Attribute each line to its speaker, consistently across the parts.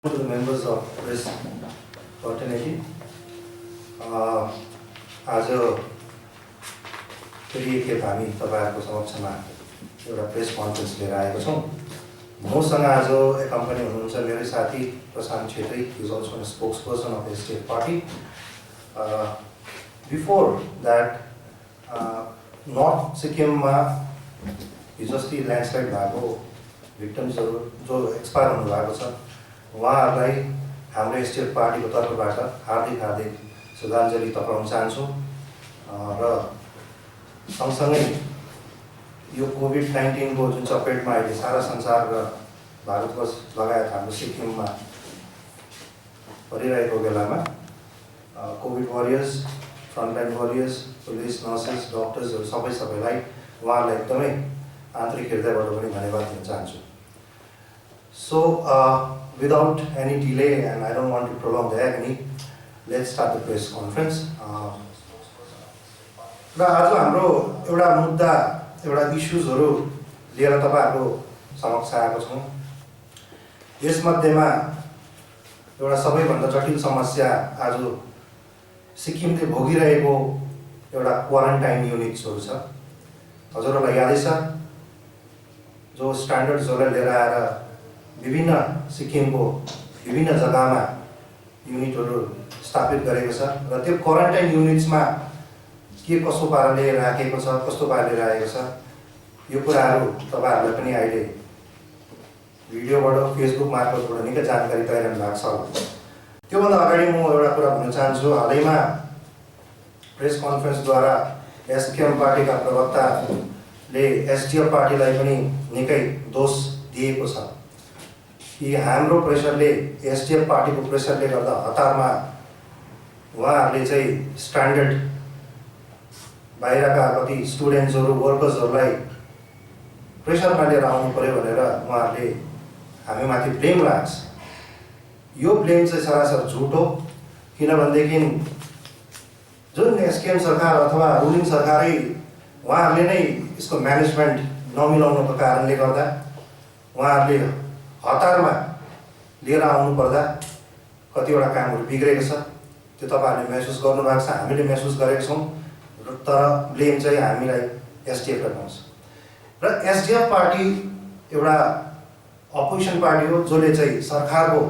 Speaker 1: To the members of press fraternity, आज फेरि एकखेप हामी तपाईहरुको समक्षमा एउटा प्रेस कन्फरेन्स लिएर आएको छौं। मसँग आज एकम्पनी हुनुहुन्छ मेरो साथी Prashant Chhetri, he is also a spokesperson of SDF party. Before that, North सिक्किममा हिजोस्ती ल्यान्डस्लाइड भएको भिक्टिम्सहरु जो एक्सपायर हुनु भएको छ उहाँहरुलाई हाम्रो SDF पार्टीको तर्फबाट हार्दिक श्रद्धाञ्जली टक्राउन चाहन्छु र सँगसँगै यो कोभिड-19 को जुन चपेटमा अहिले सारा संसार र भारतवर्ष लगायत हाम्रो सिक्किममा परिरहेको बेलामा Covid warriors, frontline warriors, police, nurses, डक्टर्सहरु सबैलाई उहाँहरुलाई एकदमै आन्तरिक हृदयबाट पनि धन्यवाद दिन चाहन्छु। So without any delay, and I don't want to prolong the agony, let's start the press conference. र आज हाम्रो एउटा मुद्दा, एउटा इश्यूजहरु लिएर तपाईहरुको समक्ष आएको छौं। यसमध्येमा एउटा सबैभन्दा जटिल समस्या आज सिक्किमले भोगिरहेको एउटा क्वारेन्टाइन युनिट्सहरु छ। हजुरहरुलाई यादै छ जो स्ट्यान्डर्ड्सहरुलाई लिएर आएर विभिन्न सिक्किमको विभिन्न जग्गामा युनिटहरु स्थापित गरेको छ र त्यो क्वारेन्टाइन युनिट्समा के कसो पाराले राखेको छ, कस्तो पाराले राखेको छ, यो कुराहरु तपाईहरुलाई पनि अहिले भिडियोबाट फेसबुक मार्फतबाट निकै जानकारी पाइरहनु भएको छ। त्योभन्दा अगाडि म एउटा कुरा भन्न चाहन्छु। हालैमा प्रेस कन्फरेन्सद्वारा एसकेएम पार्टीका प्रवक्ताले एसडीएफ पार्टीलाई पनि निकै दोष दिएको छ कि हाम्रो प्रेसरले, एसडीएफ पार्टीको प्रेसरले गर्दा हतारमा उहाँहरूले चाहिँ स्ट्यान्डर्ड बाहिरका कति स्टुडेन्ट्सहरु, वर्कर्सहरुलाई प्रेसरमा लिएर आउनु पर्यो भनेर उहाँहरूले हामीमाथि ब्लेम राख्छ। यो ब्लेम चाहिँ सरासर झुट हो, किनभनेदेखि जुन एसकेएम सरकार अथवा रुलिङ सरकारै उहाँहरूले नै यसको म्यानेजमेन्ट नमिलाउनुको कारणले गर्दा उहाँहरूले हतारमा लिएर आउनु पर्दा कतिवटा कामहरु बिग्रेको छ। त्यो तपाईहरुले महसुस गर्नुभएको छ, हामीले महसुस गरेका छौं। तर ब्लेम चाहिँ हामीलाई एसडीएफ लाई पाउँछ। र एसडीएफ पार्टी एउटा अपोजिसन पार्टी हो जसले चाहिँ सरकारको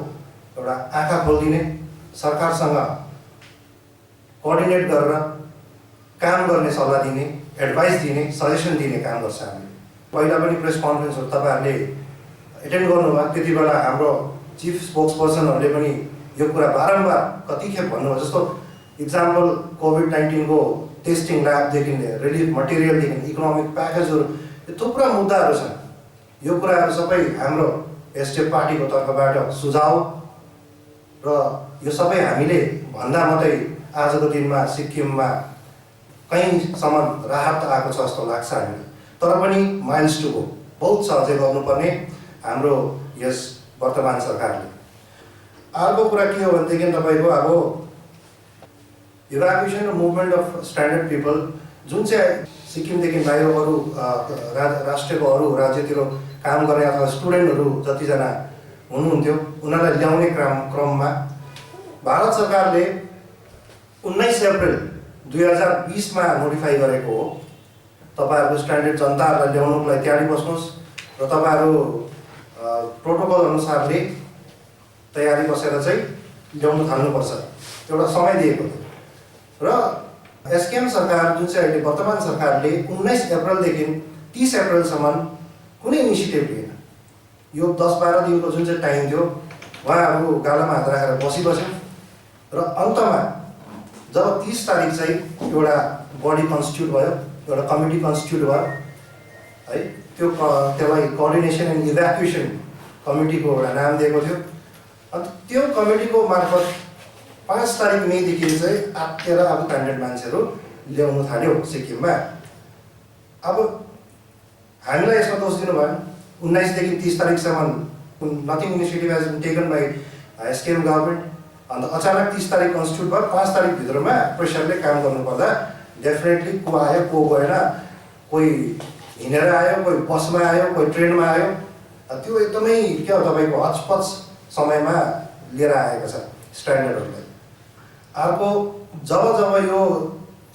Speaker 1: एउटा आँखा खोल्दिने, सरकारसँग कोअर्डिनेट गरेर काम गर्ने सल्लाह दिने, एडभाइस दिने, सजेसन दिने काम गर्छ। हामी पहिला पनि प्रेस कन्फरेन्सहरु तपाईहरुले एटेन्ड गर्नुभयो, त्यतिबेला हाम्रो चीफ स्पोक्सपर्सनहरुले पनि यो कुरा बारम्बार कतिखेप भन्नुभयो। जस्तो एक्जाम्पल कोभिड-19 को टेस्टिङ ल्याबदेखि रिलिफ मटेरियलदेखि इकोनोमिक प्याकेजहरु, यो थुप्रा मुद्दाहरु छन्। यो कुराहरु सबै हाम्रो एसडीएफ पार्टीको तर्फबाट सुझाव र यो सबै हामीले भन्दा मात्रै आजको दिनमा सिक्किममा कहीँसम्म राहत आएको छ जस्तो लाग्छ हामीलाई। तर पनि माइल्स टु गो, बहुत छ अझै गर्नुपर्ने हाम्रो यस वर्तमान सरकारले। अर्को कुरा के हो भनेदेखि तपाईको अब इभ्याकुएसन र मुभमेन्ट अफ स्ट्यान्डर्ड पिपल जुन चाहिँ सिक्किमदेखि बाहिर अरु राष्ट्रको अरु राज्यतिर काम गर्ने अथवा स्टुडेन्टहरु जतिजना हुनुहुन्थ्यो उनीहरूलाई ल्याउने क्रममा भारत सरकारले 19 अप्रिल 2020 मा नोटिफाई गरेको हो। तपाईहरुको स्ट्यान्डर्ड जनताहरुलाई ल्याउनुको लागि तयारी बस्नुस् र तपाईहरु प्रोटोकल अनुसारले तयारी बसेर चाहिँ ल्याउन थाल्नुपर्छ। एउटा समय दिएको थियो र एसकेएम सरकार जुन चाहिँ अहिले वर्तमान सरकारले 19 अप्रिलदेखि 30 अप्रिलसम्म कुनै इनिसिएटिभ लिएन। यो 10-12 दिनको जुन चाहिँ टाइम थियो उहाँहरु गालामा हात राखेर बसिबस्यो र अन्तमा जब 30 तारिक चाहिँ एउटा बडी कन्स्टिट्युट भयो, एउटा कमिटी कन्स्टिट्युट भयो है, त्यसलाई कोअर्डिनेसन एन्ड इभ्याकुएसन कमिटीको एउटा नाम दिएको थियो। अनि त्यो कमिटीको मार्फत 5 तारिक मेदेखि चाहिँ आत्तेर अब क्यान्डिडेट मान्छेहरु ल्याउन थाल्यो सिक्किममा। अब हामीलाई यसमा दोष दिनु भएन। 19 देखि 30 तारिकसम्म nothing initiative has been taken by SKM government. अन्त अचानक 30 तारिक कन्स्टिट्युट भयो, 5 तारिक भित्रमा प्रेसरले काम गर्नु पर्दा डेफिनेटली को आयो को गएन, कोही हिँडेर आयो, कोही बसमा आयो, कोही ट्रेनमा आयो। त्यो एकदमै के हो तपाईको हचपच समयमा लिएर आएको छ स्ट्यान्डर्डहरूलाई। अर्को जब जब यो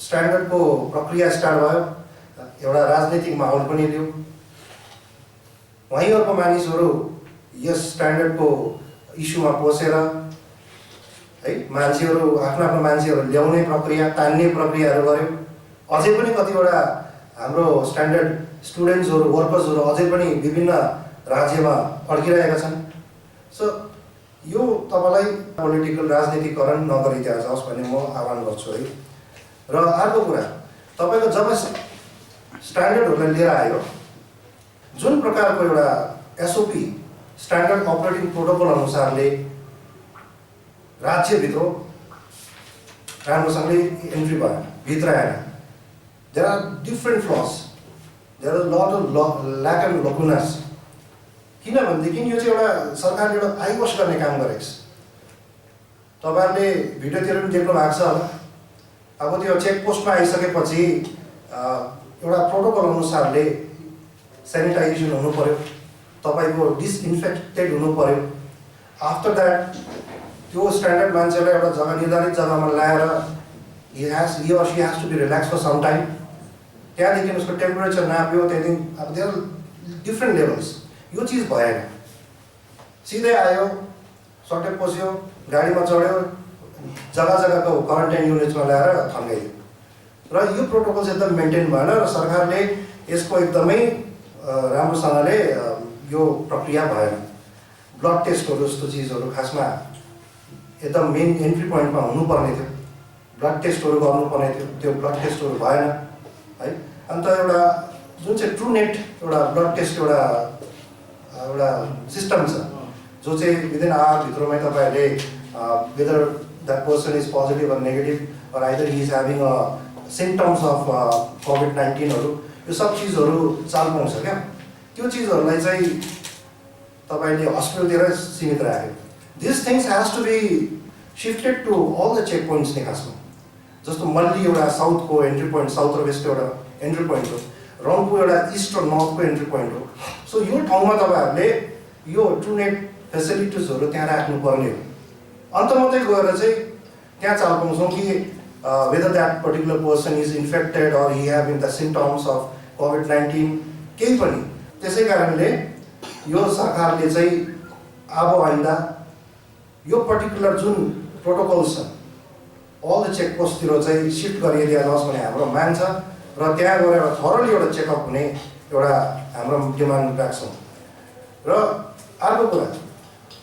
Speaker 1: स्ट्यान्डर्डको प्रक्रिया स्टार्ट भयो एउटा राजनीतिक माहौल पनि थियो। वहीँहरूको मानिसहरू यस स्ट्यान्डर्डको इस्युमा पसेर है मान्छेहरू आफ्नो मान्छेहरू ल्याउने प्रक्रिया तान्ने प्रक्रियाहरू गर्यो। अझै पनि कतिवटा हाम्रो स्ट्यान्डर्ड स्टुडेन्ट्सहरू वर्कर्सहरू अझै पनि विभिन्न राज्यमा अड्किरहेका छन्। सो यो तपाईँलाई पोलिटिकल राजनीतिकरण नगरिदिया जाओस् भन्ने म आह्वान गर्छु है। र अर्को कुरा तपाईँको जब स्ट्यान्डर्डहरूलाई लिएर आयो जुन प्रकारको एउटा एसओपी स्ट्यान्डर्ड अपरेटिङ प्रोटोकल अनुसारले राज्यभित्र राम्रोसँगले इन्ट्री भएन, भित्र आएन। There are different flaws, there are lot of lack and lacunas. किनभनेदेखि यो चाहिँ एउटा सरकारले एउटा आइवस गर्ने काम गरेको छ। तपाईँहरूले भिडियोतिर पनि देख्नु भएको छ होला। अब त्यो चेकपोस्टमा आइसकेपछि एउटा प्रोटोकल अनुसारले सेनिटाइजेसन हुनु पर्यो, तपाईँको डिसइन्फेक्टेड हुनु पर्यो। आफ्टर द्याट त्यो स्ट्यान्डर्ड मान्छेलाई एउटा जग्गा निर्धारित जग्गामा ल्याएर he or she has to be relaxed for some time। त्यहाँदेखि उसको टेम्परेचर नाप्यो, त्यहाँदेखि अब देयर डिफ्रेन्ट लेभल्स। यो चिज भएन, सिधै आयो, सट्टै पस्यो, गाडीमा चढ्यो, जग्गा जग्गाको क्वारेन्टाइन युनिट्समा ल्याएर थन्काइदियो। र यो प्रोटोकल चाहिँ एकदम मेन्टेन भएन र सरकारले यसको एकदमै राम्रोसँगले यो प्रक्रिया भएन। ब्लड टेस्टहरू जस्तो चिजहरू खासमा एकदम मेन एन्ट्री पोइन्टमा हुनुपर्ने थियो, ब्लड टेस्टहरू गर्नुपर्ने थियो, त्यो ब्लड टेस्टहरू भएन है। अन्त एउटा जुन चाहिँ ट्रु नेट एउटा ब्लड टेस्ट एउटा सिस्टम छ जो चाहिँ विदिन आवरभित्रमै तपाईँहरूले whether that person is positive or negative or either he is having a symptoms of कोभिड-19हरू यो सब चिजहरू चाल पाउँछ क्या। त्यो चिजहरूलाई चाहिँ तपाईँले हस्पिटलतिरै सीमित राख्यो। This things has to be shifted to all the check points नै खासमा। जस्तो मल्ली एउटा साउथको एन्ट्री पोइन्ट, साउथ र वेस्टको एउटा एन्ट्री पोइन्ट हो, रम्फू एउटा इस्ट र नर्थको एन्ट्री पोइन्ट हो। सो यो ठाउँमा तपाईँहरूले यो ट्रु नेट फेसिलिटिजहरू त्यहाँ राख्नुपर्ने हो। अन्त मात्रै गएर चाहिँ त्यहाँ चाल पाउँछौँ कि whether that particular person is infected or he having the symptoms of COVID-19 केही पनि। त्यसै कारणले यो सरकारले चाहिँ अब आइन्दा यो पर्टिकुलर जुन प्रोटोकल्स छ अल द चेकपोस्टतिर चाहिँ सिफ्ट गरिदिया जाओस् भन्ने हाम्रो माग छ र त्यहाँ गएर एउटा थरोली एउटा चेकअप हुने एउटा हाम्रो डिमान्ड राख्छौँ। र अर्को कुरा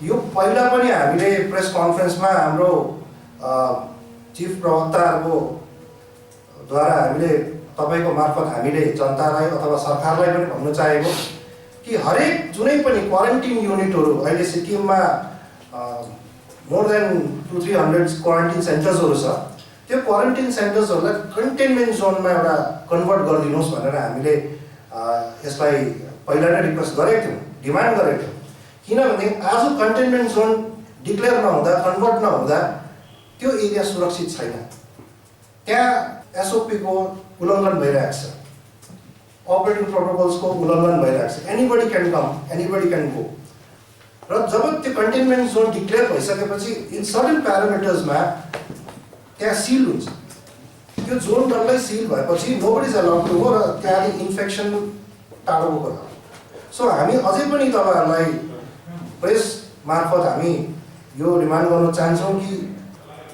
Speaker 1: यो पहिला पनि हामीले प्रेस कन्फरेन्समा हाम्रो चिफ प्रवक्ताहरूको द्वारा हामीले तपाईँको मार्फत हामीले जनतालाई अथवा सरकारलाई पनि भन्न चाहेको कि हरेक जुनै पनि क्वारेन्टिन युनिटहरू अहिले सिक्किममा मोर देन 200-300 क्वारेन्टिन सेन्टर्सहरू छ। त्यो क्वारेन्टिन सेन्टर्सहरूलाई कन्टेनमेन्ट जोनमा एउटा कन्भर्ट गरिदिनुहोस् भनेर हामीले यसलाई पहिला नै रिक्वेस्ट गरेको थियौँ, डिमान्ड गरेको थियौँ। किनभने आज कन्टेनमेन्ट जोन डिक्लेयर नहुँदा, कन्भर्ट नहुँदा त्यो एरिया सुरक्षित छैन। त्यहाँ एसओपीको उल्लङ्घन भइरहेको छ, अपरेटिङ प्रोटोकल्सको उल्लङ्घन भइरहेको छ। Anybody can come, anybody can go. र जब त्यो कन्टेनमेन्ट जोन डिक्लेयर भइसकेपछि इन सर्टेन प्यारामिटर्समा त्यहाँ सिल हुन्छ। त्यो जोन डल्लै सिल भएपछि nobody is allowed to go र त्यहाँदेखि इन्फेक्सन टाढोको कुरा। सो हामी अझै पनि तपाईँहरूलाई प्रेस मार्फत हामी यो डिमान्ड गर्न चाहन्छौँ कि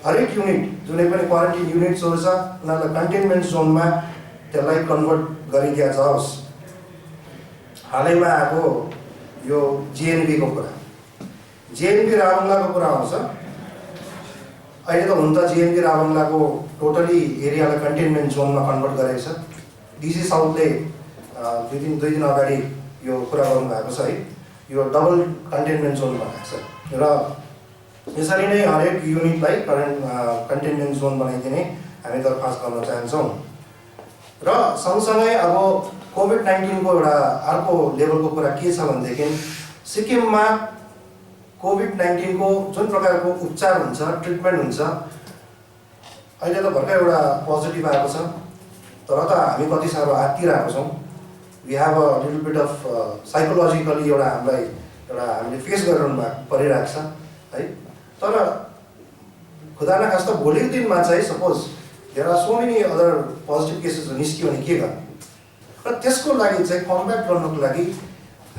Speaker 1: हरेक युनिट जुनै पनि क्वारेन्टिन युनिट्सहरू छ उनीहरूलाई कन्टेनमेन्ट जोनमा त्यसलाई कन्भर्ट गरिदिया जाओस्। हालैमा आएको यो जेएनबीको कुरा, जेएनबी रावङ्लाको कुरा आउँछ। अहिले त हुन त जेएनबी रावङ्लाको टोटली एरियालाई कन्टेनमेन्ट जोनमा कन्भर्ट गरेको छ। डिसी साउथले दुई दिन अगाडि यो कुरा गर्नुभएको छ है, यो डबल कन्टेनमेन्ट जोन बनाएको छ र यसरी नै हरेक युनिटलाई कन्टेनमेन्ट जोन बनाइदिने हामी दरखास्त गर्न चाहन्छौँ। र सँगसँगै अब कोभिड-19को एउटा अर्को लेभलको कुरा के छ भनेदेखि सिक्किममा कोभिड-19को जुन प्रकारको उपचार हुन्छ, ट्रिटमेन्ट हुन्छ, अहिले त भर्खर एउटा पोजिटिभ आएको छ तर त हामी कति साह्रो आत्तिरहेको छौँ। We have a little bit of psychologically एउटा हामीलाई एउटा हामीले फेस गरिरहनु परिरहेको छ है। तर खुदा नखास्ता भोलिको दिनमा चाहिँ suppose there are so many other positive केसेसहरू निस्क्यो भने के गर्ने र त्यसको लागि चाहिँ कम्ब्याट गर्नको लागि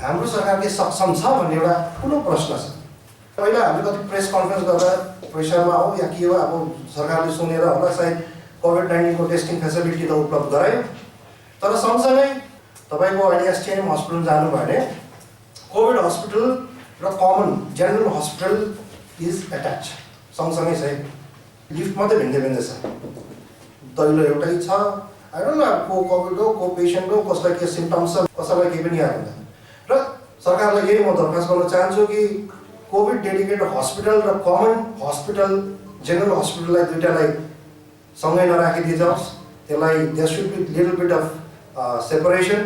Speaker 1: हाम्रो सरकारले सक्षम छ भन्ने एउटा ठुलो प्रश्न छ। पहिला हामीले कति प्रेस कन्फरेन्स गरेर प्रेसरमा हो या के हो अब सरकारले सुनेर होला सायद कोभिड-19 को टेस्टिङ फेसिलिटी त उपलब्ध गरायो, तर सँगसँगै तपाईँको अहिले एसडिएफ हस्पिटल जानु भने कोभिड हस्पिटल र common general hospital is attach सँगसँगै चाहिँ लिफ्ट मात्रै भिन्दै छ, दैलो एउटै छ। आई डोन्ट नो को कोभिड हो को पेसेन्ट हो कसलाई के सिम्पटम्स छ कसैलाई केही पनि याद हुँदैन र सरकारलाई यही म दरखास्त गर्न चाहन्छु कि कोभिड डेडिकेटेड हस्पिटल र कमन हस्पिटल जेनरल हस्पिटललाई दुईटालाई सँगै नराखिदियोस्, त्यसलाई there should be little bit of separation,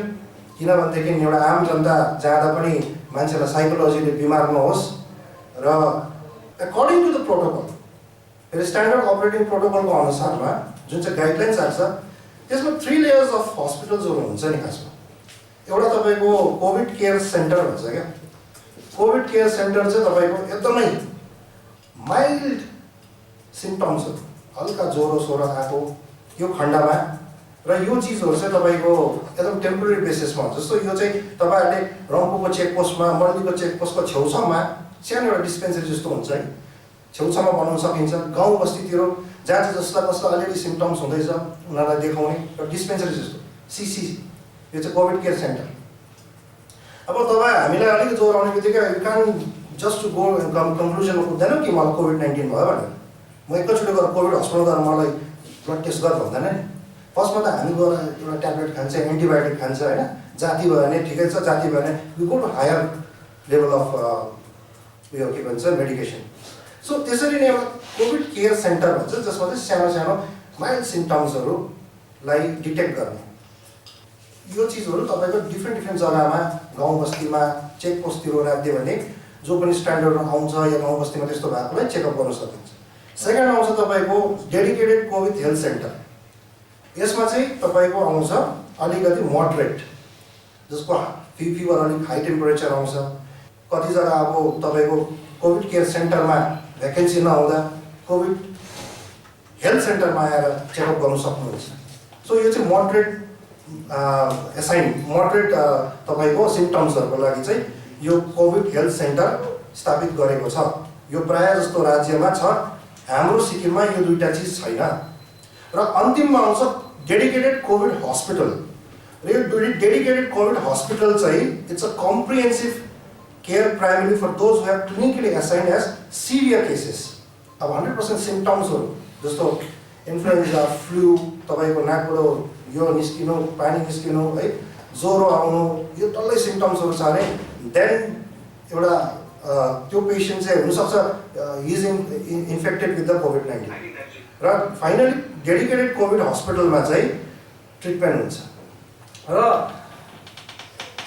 Speaker 1: किनभनेदेखि एउटा आम जनता जाँदा पनि मान्छेलाई साइकोलोजीले बिमार नहोस् र अकर्डिङ टु द प्रोटोकल फेरि स्ट्यान्डर्ड अपरेटिङ प्रोटोकलको अनुसारमा जुन चाहिँ गाइडलाइन्स आएको छ त्यसमा 3 लेयर्स अफ हस्पिटल्सहरू हुन्छ नि। खासमा एउटा तपाईँको कोभिड केयर सेन्टर भन्छ क्या, कोभिड केयर सेन्टर चाहिँ तपाईँको एकदमै माइल्ड सिम्पटम्सहरू हल्का ज्वरो सोरो आएको यो खण्डमा र यो चिजहरू चाहिँ तपाईँको एकदम टेम्पोरेरी बेसिसमा हुन्छ। जस्तो यो चाहिँ तपाईँहरूले रम्फूको चेकपोस्टमा मल्लीको चेकपोस्टको छेउछाउमा सानो एउटा डिस्पेन्सरी जस्तो हुन्छ है, छेउछाउमा बनाउन सकिन्छ। गाउँ बस्तीतिर जहाँ चाहिँ जसलाई कसलाई अलिअलि सिम्पटम्स हुँदैछ उनीहरूलाई देखाउने र डिस्पेन्सरी जस्तो सिसी, यो चाहिँ कोभिड केयर सेन्टर। अब तपाईँ हामीलाई अलिकति ज्वरो आउने बित्तिकै you can just to go कन्क्लुजनमा पुग्दैन कि मलाई कोभिड-19 भयो भनेर म एकैचोटि गएर कोभिड हस्पिटल गएर मलाई ब्लड टेस्ट गर भन्दैन नि। फर्स्टमा त हामी गएर एउटा ट्याब्लेट खान्छ, एन्टिबायोटिक खान्छ होइन, जाति भयो भने ठिकै छ, जाति भयो भने we go to higher level of उयो के भन्छ मेडिकेसन। सो त्यसरी नै एउटा कोभिड केयर सेन्टर भन्छ जसमा चाहिँ सानो सानो माइल्ड सिम्पटम्सहरूलाई डिटेक्ट गर्ने यो चिजहरू तपाईँको डिफ्रेन्ट जग्गामा गाउँ बस्तीमा चेकपोस्टतिर राखिदियो भने जो पनि स्ट्यान्डर्डमा आउँछ या गाउँ बस्तीमा त्यस्तो भएकोलाई चेकअप गर्न सकिन्छ। सेकेन्ड आउँछ तपाईँको डेडिकेटेड कोभिड हेल्थ सेन्टर। यसमा चाहिँ तपाईँको आउँछ अलिकति मोडरेट जसको फिभर अलिक हाई टेम्परेचर आउँछ, कति जग्गा अब तपाईँको कोभिड केयर सेन्टरमा भ्याकेन्सी नहुँदा कोभिड हेल्थ सेन्टरमा आएर चेकअप गर्नु सक्नुहुन्छ। सो यो चाहिँ मोडरेट मोडरेट तपाईँको सिम्पटम्सहरूको लागि चाहिँ यो कोभिड हेल्थ सेन्टर स्थापित गरेको छ। यो प्रायः जस्तो राज्यमा छ, हाम्रो सिक्किममा यो दुईटा चिज छैन। र अन्तिममा आउँछ डेडिकेटेड कोभिड हस्पिटल। र यो डेडिकेटेड कोभिड हस्पिटल चाहिँ it's a comprehensive care primary for those who have clinically assigned as severe cases. अब 100% सिम्पटम्सहरू जस्तो इन्फ्लुएन्जा, फ्लू, तपाईँको नाकबाट यो निस्किनु, पानी निस्किनु है, ज्वरो आउनु, यो डल्लै सिम्पटम्सहरू छ भने देन एउटा त्यो पेसेन्ट चाहिँ हुनसक्छ is infected with the COVID-19 र फाइनली डेडिकेटेड कोभिड हस्पिटलमा चाहिँ ट्रिटमेन्ट हुन्छ। र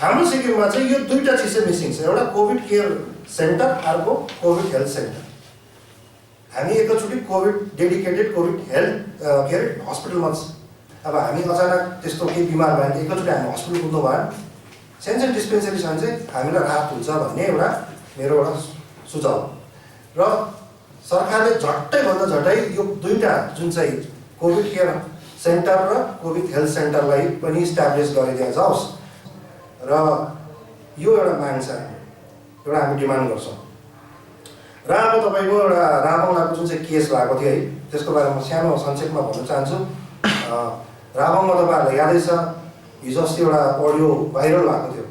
Speaker 1: हाम्रो सिक्किममा चाहिँ यो दुईटा चिज चाहिँ मिसिङ छ, एउटा कोभिड केयर सेन्टर, अर्को कोभिड हेल्थ सेन्टर। हामी एकैचोटि कोभिड डेडिकेटेड कोभिड हेल्थ के अरे हस्पिटलमा अब हामी अचानक त्यस्तो केही बिमार भयो भने एकैचोटि हामी हस्पिटल कुद्नु भयो सानो सानो डिस्पेन्सरी छ भने चाहिँ हामीलाई राहत हुन्छ भन्ने एउटा मेरो एउटा सुझाव। र सरकारले झट्टैभन्दा झट्टै यो दुईटा जुन चाहिँ कोभिड केयर सेन्टर र कोभिड हेल्थ सेन्टरलाई पनि इस्टाब्लिस गरिदिया जाओस् र यो एउटा माग छ, एउटा हामी डिमान्ड गर्छौँ। र अब तपाईँको एउटा राबङलाको जुन चाहिँ केस भएको थियो है त्यसको बारेमा सानो संक्षेपमा भन्न चाहन्छु। राबङमा तपाईँहरूलाई यादै छ हिजो अस्ति एउटा अडियो भाइरल भएको थियो।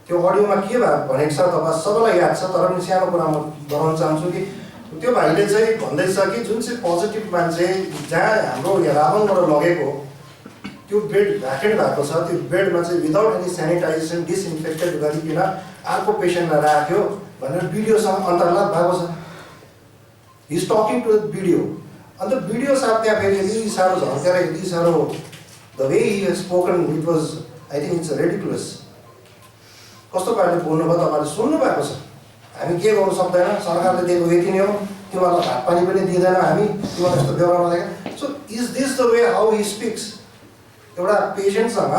Speaker 1: त्यो अडियोमा के भनेको छ तपाईँ सबैलाई याद छ, तर पनि सानो कुरा म बताउन चाहन्छु कि त्यो भाइले चाहिँ भन्दैछ कि जुन चाहिँ पोजिटिभ मान्छे जहाँ हाम्रो यहाँ राबङबाट लगेको त्यो बेड भ्याकेन्ट भएको छ, त्यो बेडमा चाहिँ विदाउट एनी सेनिटाइजेसन डिसइन्फेक्टेड गरिकन अर्को पेसेन्टलाई राख्यो भनेर भिडियोसँग अन्तर्लाप भएको छ। He is talking to the video. अन्त भिडियो साथ त्यहाँ फेरि यति साह्रो झर्केर यति साह्रो the way he has spoken it was I think it's ridiculous. कस्तो पाराले बोल्नुभयो तपाईँले सुन्नु भएको छ। हामी के गर्नु सक्दैन, सरकारले दिएको यति नै हो, तिमीहरूलाई भात पानी पनि दिँदैन हामी, तिमीलाई यस्तो व्यवहार नदेखेर। So is this the way how he speaks? एउटा पेसेन्टसँग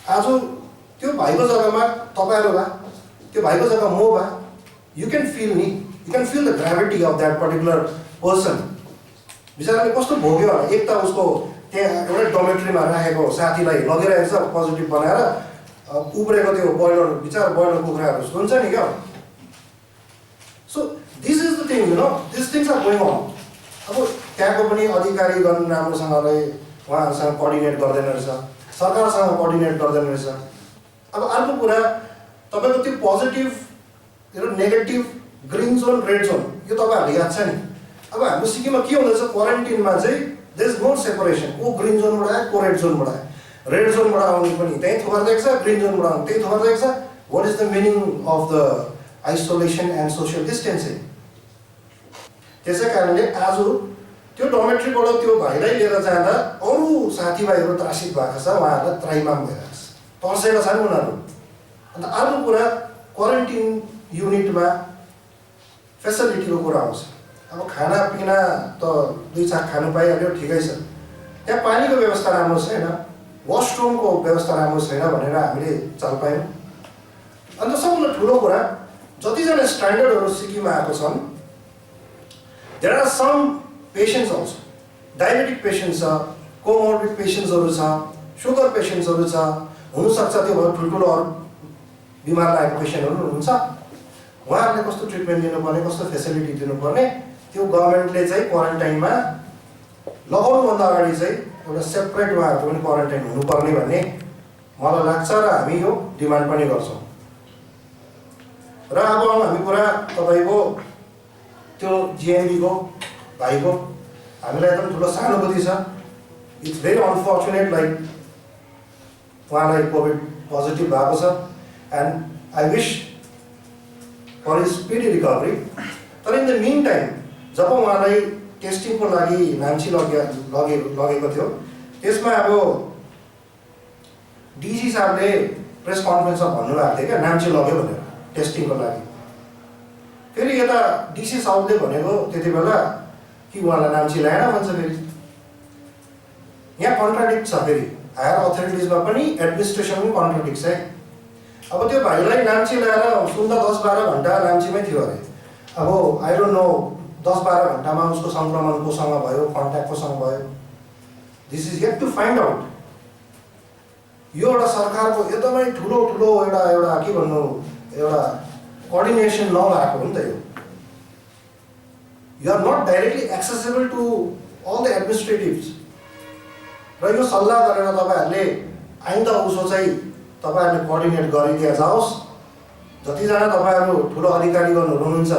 Speaker 1: आज त्यो भाइको जग्गामा तपाईँहरू भए, त्यो भाइको जग्गा म भए, you can feel me You can feel the gravity of that particular person. बिचाराले कस्तो भोग्यो होला, एक त उसको त्यहाँ एउटा डोमेट्रीमा राखेको साथीलाई लगिरहेको छ पोजिटिभ बनाएर, उब्रेको त्यो बोइलर बिचार बोइलर कुखुराहरू हुन्छ नि क्या. So this is the thing, you know, this things are going on. अब त्यहाँको पनि अधिकारीगण राम्रोसँगले उहाँहरूसँग कोअर्डिनेट गर्दैन रहेछ, सरकारसँग कोअर्डिनेट गर्दैन रहेछ. अब अर्को कुरा तपाईँको त्यो पोजिटिभ र negative green John red John यो तपाईँहरूले याद छ नि. अब हाम्रो सिक्किममा के हुँदैछ, क्वारेन्टिनमा चाहिँ देयर इज नो सेपरेसन. को ग्रिन जोनबाट आयो, को रेड जोनबाट आयो. रेड जोनबाट आउने पनि त्यहीँ थुपारिदिएको छ, ग्रिन जोनबाट आउने त्यहीँ थुपारिदिएको छ. What is the meaning of the isolation and social distancing? त्यसै कारणले आज त्यो डोमेट्रीबाट त्यो भाइलाई लिएर जाँदा अरू साथीभाइहरू त्रासित भएको छ, उहाँहरूलाई त्राइमाम भइरहेको छ, तर्सेका छन् उनीहरू. अन्त अर्को कुरा क्वारेन्टिन युनिटमा फेसिलिटीको कुरा आउँछ. अब खानापिना त 2 चाक खानु पाइहाल्यो, ठिकै छ. त्यहाँ पानीको व्यवस्था राम्रो छैन, वासरुमको व्यवस्था राम्रो छैन भनेर हामीले चाल पायौँ. अन्त सबभन्दा ठुलो कुरा जतिजना स्ट्यान्डर्डहरू सिक्किममा आएको छन्, there are some patients also. Diabetic patient छ, कोमोर्बिड पेसेन्ट्सहरू छ, सुगर पेसेन्ट्सहरू छ, हुनसक्छ त्यो भयो ठुल्ठुलो अरू बिमार लागेको पेसेन्टहरू हुनुहुन्छ. उहाँहरूले कस्तो ट्रिटमेन्ट दिनुपर्ने, कस्तो फेसिलिटी दिनुपर्ने, त्यो गभर्मेन्टले चाहिँ क्वारेन्टाइनमा लगाउनुभन्दा अगाडि चाहिँ एउटा सेपरेट उहाँहरूको पनि क्वारेन्टाइन हुनुपर्ने भन्ने मलाई लाग्छ र हामी यो डिमान्ड पनि गर्छौँ. र अब हामी कुरा तपाईँको त्यो जिएनबीको भाइको हामीलाई एकदम ठुलो सहानुभूति छ. इट्स भेरी अनफर्चुनेट लाइक उहाँलाई कोभिड पोजिटिभ भएको छ and I wish for his speedy recovery. तर इन द मिन टाइम जब उहाँलाई टेस्टिङको लागि नाम्ची लगेको थियो, त्यसमा अब डिसी साहबले प्रेस कन्फरेन्समा भन्नुभएको थियो क्या नाम्ची लग्यो भनेर टेस्टिङको लागि. फेरि यता डिसी साहबले भनेको त्यति बेला कि उहाँलाई नाम्ची ल्याएन भन्छ. फेरि यहाँ कन्ट्राडिक्ट छ. फेरि हायर अथोरिटिजमा पनि एडमिनिस्ट्रेसन पनि कन्ट्राडिक्ट छ. अब त्यो भाइलाई नाम्ची ल्याएर सुन्दा 10-12 घन्टा नाम्चीमै थियो अरे. अब आई डोन्ट नो 10-12 घन्टामा उसको सङ्क्रमण कोसँग भयो, कन्ट्याक्ट कोसँग भयो, this is yet to find out. यो एउटा सरकारको एकदमै ठुलो एउटा के भन्नु, एउटा कोअर्डिनेसन नभएको हो नि त यो. You are not directly accessible to all the administratives. र यो सल्लाह गरेर तपाईँहरूले आइन्दा उसो चाहिँ तपाईँहरूले कोअर्डिनेट गरिदिया जाओस्. जतिजना तपाईँहरू ठुलो अधिकारीगणहरू हुनुहुन्छ,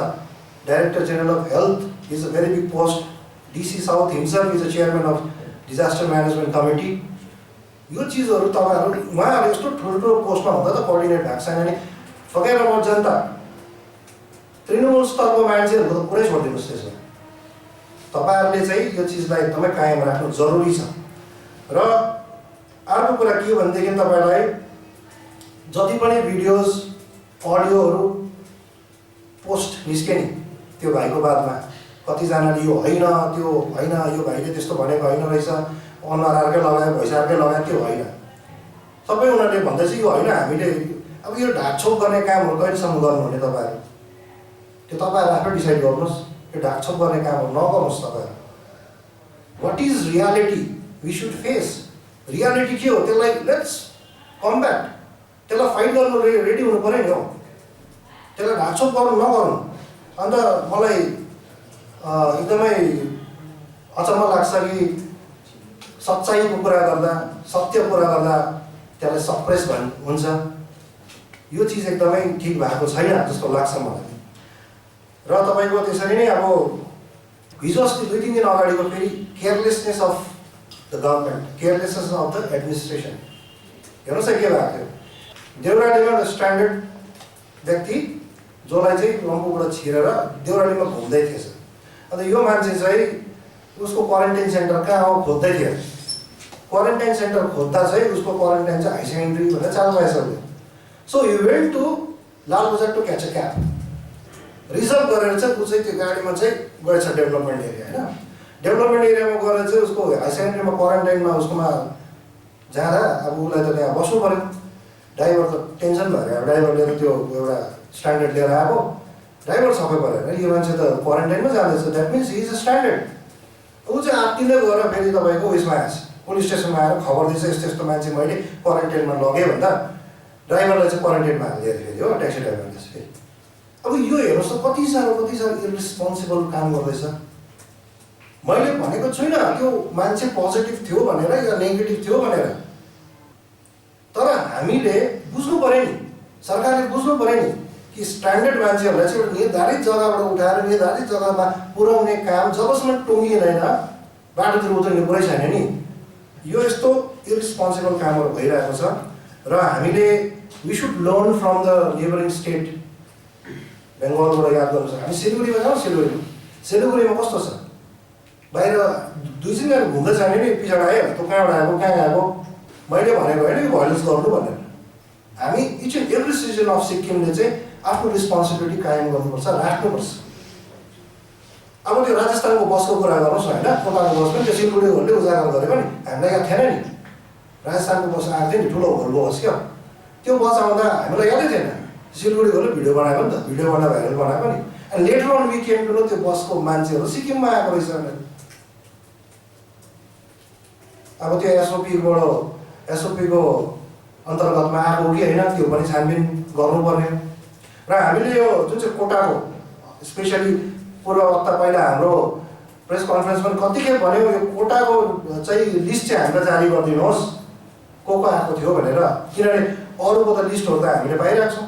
Speaker 1: director general of health is a very big post, DC south himself is a chairman of disaster management committee. यो चिजहरू तपाईँहरू उहाँहरू यस्तो ठुल्ठुलो पोस्टमा हुँदा त कोअर्डिनेट भएको छैन भने फकेर म जनता तृणमूल स्तरको मान्छेहरूको त पुरै छोडिदिनुहोस्. त्यसमा तपाईँहरूले चाहिँ यो चिजलाई एकदमै कायम राख्नु जरुरी छ. र अर्को कुरा के हो भनेदेखि तपाईँलाई जति पनि भिडियोज अडियोहरू पोस्ट निस्के नि त्यो भाइको बादमा, कतिजनाले यो होइन, त्यो होइन, यो भाइले त्यस्तो भनेको होइन रहेछ, अनुहार अर्कै लगायो, भैँसा अर्कै लगायो, त्यो होइन. सबै उनीहरूले भन्दैछ यो होइन. हामीले अब यो ढाकछोप गर्ने कामहरू कहिलेसम्म गर्नुहुने तपाईँहरू, त्यो तपाईँहरू आफै डिसाइड गर्नुहोस्. यो ढाकछोप गर्ने कामहरू नगर्नुहोस् तपाईँहरू. What is reality we should face. Reality के हो त्यसलाई लेट्स कम्ब्याट, त्यसलाई फाइट गर्नु रेडी हुनु पऱ्यो नि हो. त्यसलाई ढाकछोप गर्नु नगर्नु. अन्त मलाई एकदमै अचम्म लाग्छ कि सच्चाइको कुरा गर्दा, सत्य कुरा गर्दा त्यसलाई सप्रेस हुन्छ. यो चिज एकदमै ठिक भएको छैन जस्तो लाग्छ मलाई. र तपाईँको त्यसरी नै अब हिजो अस्ति 2-3 दिन अगाडिको फेरि carelessness of the government, carelessness of the administration. हेर्नुहोस् न के भएको थियो. देउरालीमा स्ट्यान्डर्ड व्यक्ति जसलाई चाहिँ लम्बुबाट छिरेर देउरालीमा घुम्दै थिएछ. अन्त यो मान्छे चाहिँ उसको क्वारेन्टाइन सेन्टर कहाँ हो खोज्दै थियो. क्वारेन्टाइन सेन्टर खोज्दा चाहिँ उसको क्वारेन्टाइन चाहिँ हाई सेकेन्ड्री भनेर चालु भइसक्यो. So you went to Lalbazar to catch a cab. Reserve गरेर चाहिँ ऊ चाहिँ त्यो गाडीमा चाहिँ गएछ डेभलपमेन्ट एरिया. होइन, डेभलपमेन्ट एरियामा गएर चाहिँ उसको हाई सेकेन्ड्रीमा क्वारेन्टाइनमा उसकोमा जाँदा अब उसलाई त त्यहाँ बस्नु पऱ्यो. ड्राइभर त टेन्सन भएर ड्राइभरले त त्यो एउटा स्ट्यान्डर्ड लिएर आएको. ड्राइभर सबै परेर यो मान्छे त क्वारेन्टाइनमा जाँदैछ, that means he is a standard. ऊ चाहिँ आत्तिँदै गएर फेरि तपाईँको उयसमा आएछ, पुलिस स्टेसनमा आएर खबर दिएछ यस्तो यस्तो मान्छे मैले क्वारेन्टाइनमा लगेँ भन्दा ड्राइभरलाई चाहिँ क्वारेन्टाइनमा हालिदिएको फेरि हो ट्याक्सी ड्राइभरले चाहिँ। अब यो हेर्नुहोस् त कति साह्रो इरेस्पोन्सिबल काम गर्दैछ। मैले भनेको छुइनँ त्यो मान्छे पोजिटिभ थियो भनेर या नेगेटिभ थियो भनेर, तर हामीले बुझ्नु पऱ्यो नि, सरकारले बुझ्नु पऱ्यो नि कि स्ट्यान्डर्ड मान्छेहरूलाई चाहिँ एउटा निर्धारित जग्गाबाट उठाएर निर्धारित जग्गामा पुर्याउने काम जबसम्म टुङ्गिँदैन बाटोतिर उत्रने कुरै छैन नि। यो यस्तो इरेस्पोन्सिबल कामहरू भइरहेको छ र हामीले we should learn from the neighbouring state. बेङ्गलबाट याद गर्नु छ, हामी सिलगढीमा जाउँ, सिलगढीमा कस्तो छ, बाहिर 2-3 जना घुम्दै छैन नि पछाडि आयो तँ कहाँबाट आएको कहाँ आएको, मैले भनेको होइन कि भोइलेन्स गर्नु भनेर। हामी each and every citizen of सिक्किमले चाहिँ आफ्नो रिस्पोन्सिबिलिटी कायम गर्नुपर्छ, राख्नुपर्छ। अब त्यो राजस्थानको बसको कुरा गर्नुहोस् न होइन, कोटाको बस पनि त्यो सिलगढीहरूले उजागर गरेको नि, हामीलाई याद थिएन नि। राजस्थानको बस आएको थियो नि, ठुलो भोल्भो बस क्या, त्यो बस आउँदा हामीलाई यादै थिएन। सिलगढीहरूले भिडियो बनाएको नि त, भिडियो बनाएर भाइरल बनाएको नि। अनि later on we came to know त्यो बसको मान्छेहरू सिक्किममा आएको रहेछ भनेर। अब त्यो एसओपीको अन्तर्गतमा आएको कि होइन त्यो पनि छानबिन गर्नुपर्ने। र हामीले यो जुन चाहिँ कोटाको स्पेसली पूर्ववक्ता पहिला हाम्रो प्रेस कन्फरेन्स पनि कतिखेप भन्यो यो कोटाको चाहिँ लिस्ट चाहिँ हामीलाई जारी गरिदिनुहोस् को आएको थियो भनेर, किनभने अरूको त लिस्टहरू त हामीले पाइरहेको छौँ,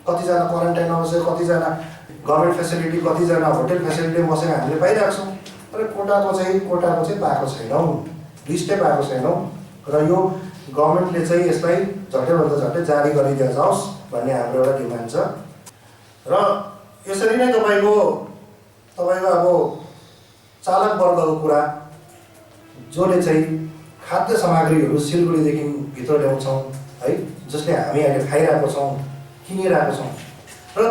Speaker 1: कतिजना क्वारेन्टाइनमा बसेको, कतिजना गभर्मेन्ट फेसिलिटी, कतिजना होटल फेसिलिटीमा बसेको हामीले पाइरहेको छौँ। तर कोटाको चाहिँ पाएको छैनौँ, लिस्टै पाएको छैनौँ। र यो गभर्मेन्टले चाहिँ यसलाई झट्टैभन्दा झट्टै जारी गरिदिया जाओस् भन्ने हाम्रो एउटा डिमान्ड छ। र यसरी नै तपाईँको अब चालक वर्गको कुरा, जसले चाहिँ खाद्य सामग्रीहरू सिलगढीदेखि भित्र ल्याउँछौँ है, जसले हामी अहिले खाइरहेको छौँ, किनिरहेको छौँ, र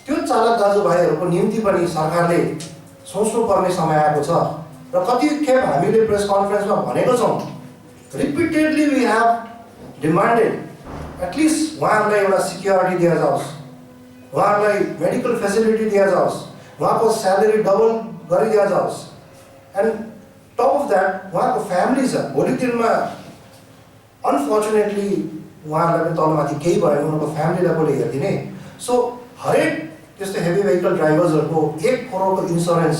Speaker 1: त्यो चालक दाजुभाइहरूको निम्ति पनि सरकारले सोच्नुपर्ने समय आएको छ। र कति खेप हामीले प्रेस कन्फरेन्समा भनेको छौँ, repeatedly we have demanded at least उहाँहरूलाई एउटा सिक्योरिटी दिया जाओस्, उहाँहरूलाई मेडिकल फेसिलिटी दिया जाओस्, उहाँको स्यालेरी डबल गरिदिया जाओस्, एन्ड टप अफ द्याट उहाँको फ्यामिली छ, भोलि दिनमा अनफर्चुनेटली उहाँहरूलाई पनि तलमाथि केही भयो भने उनीहरूको फ्यामिलीलाई कसले हेरिदिने। सो हरेक त्यस्तो हेभी भेहिकल ड्राइभर्सहरूको 1 करोडको इन्सुरेन्स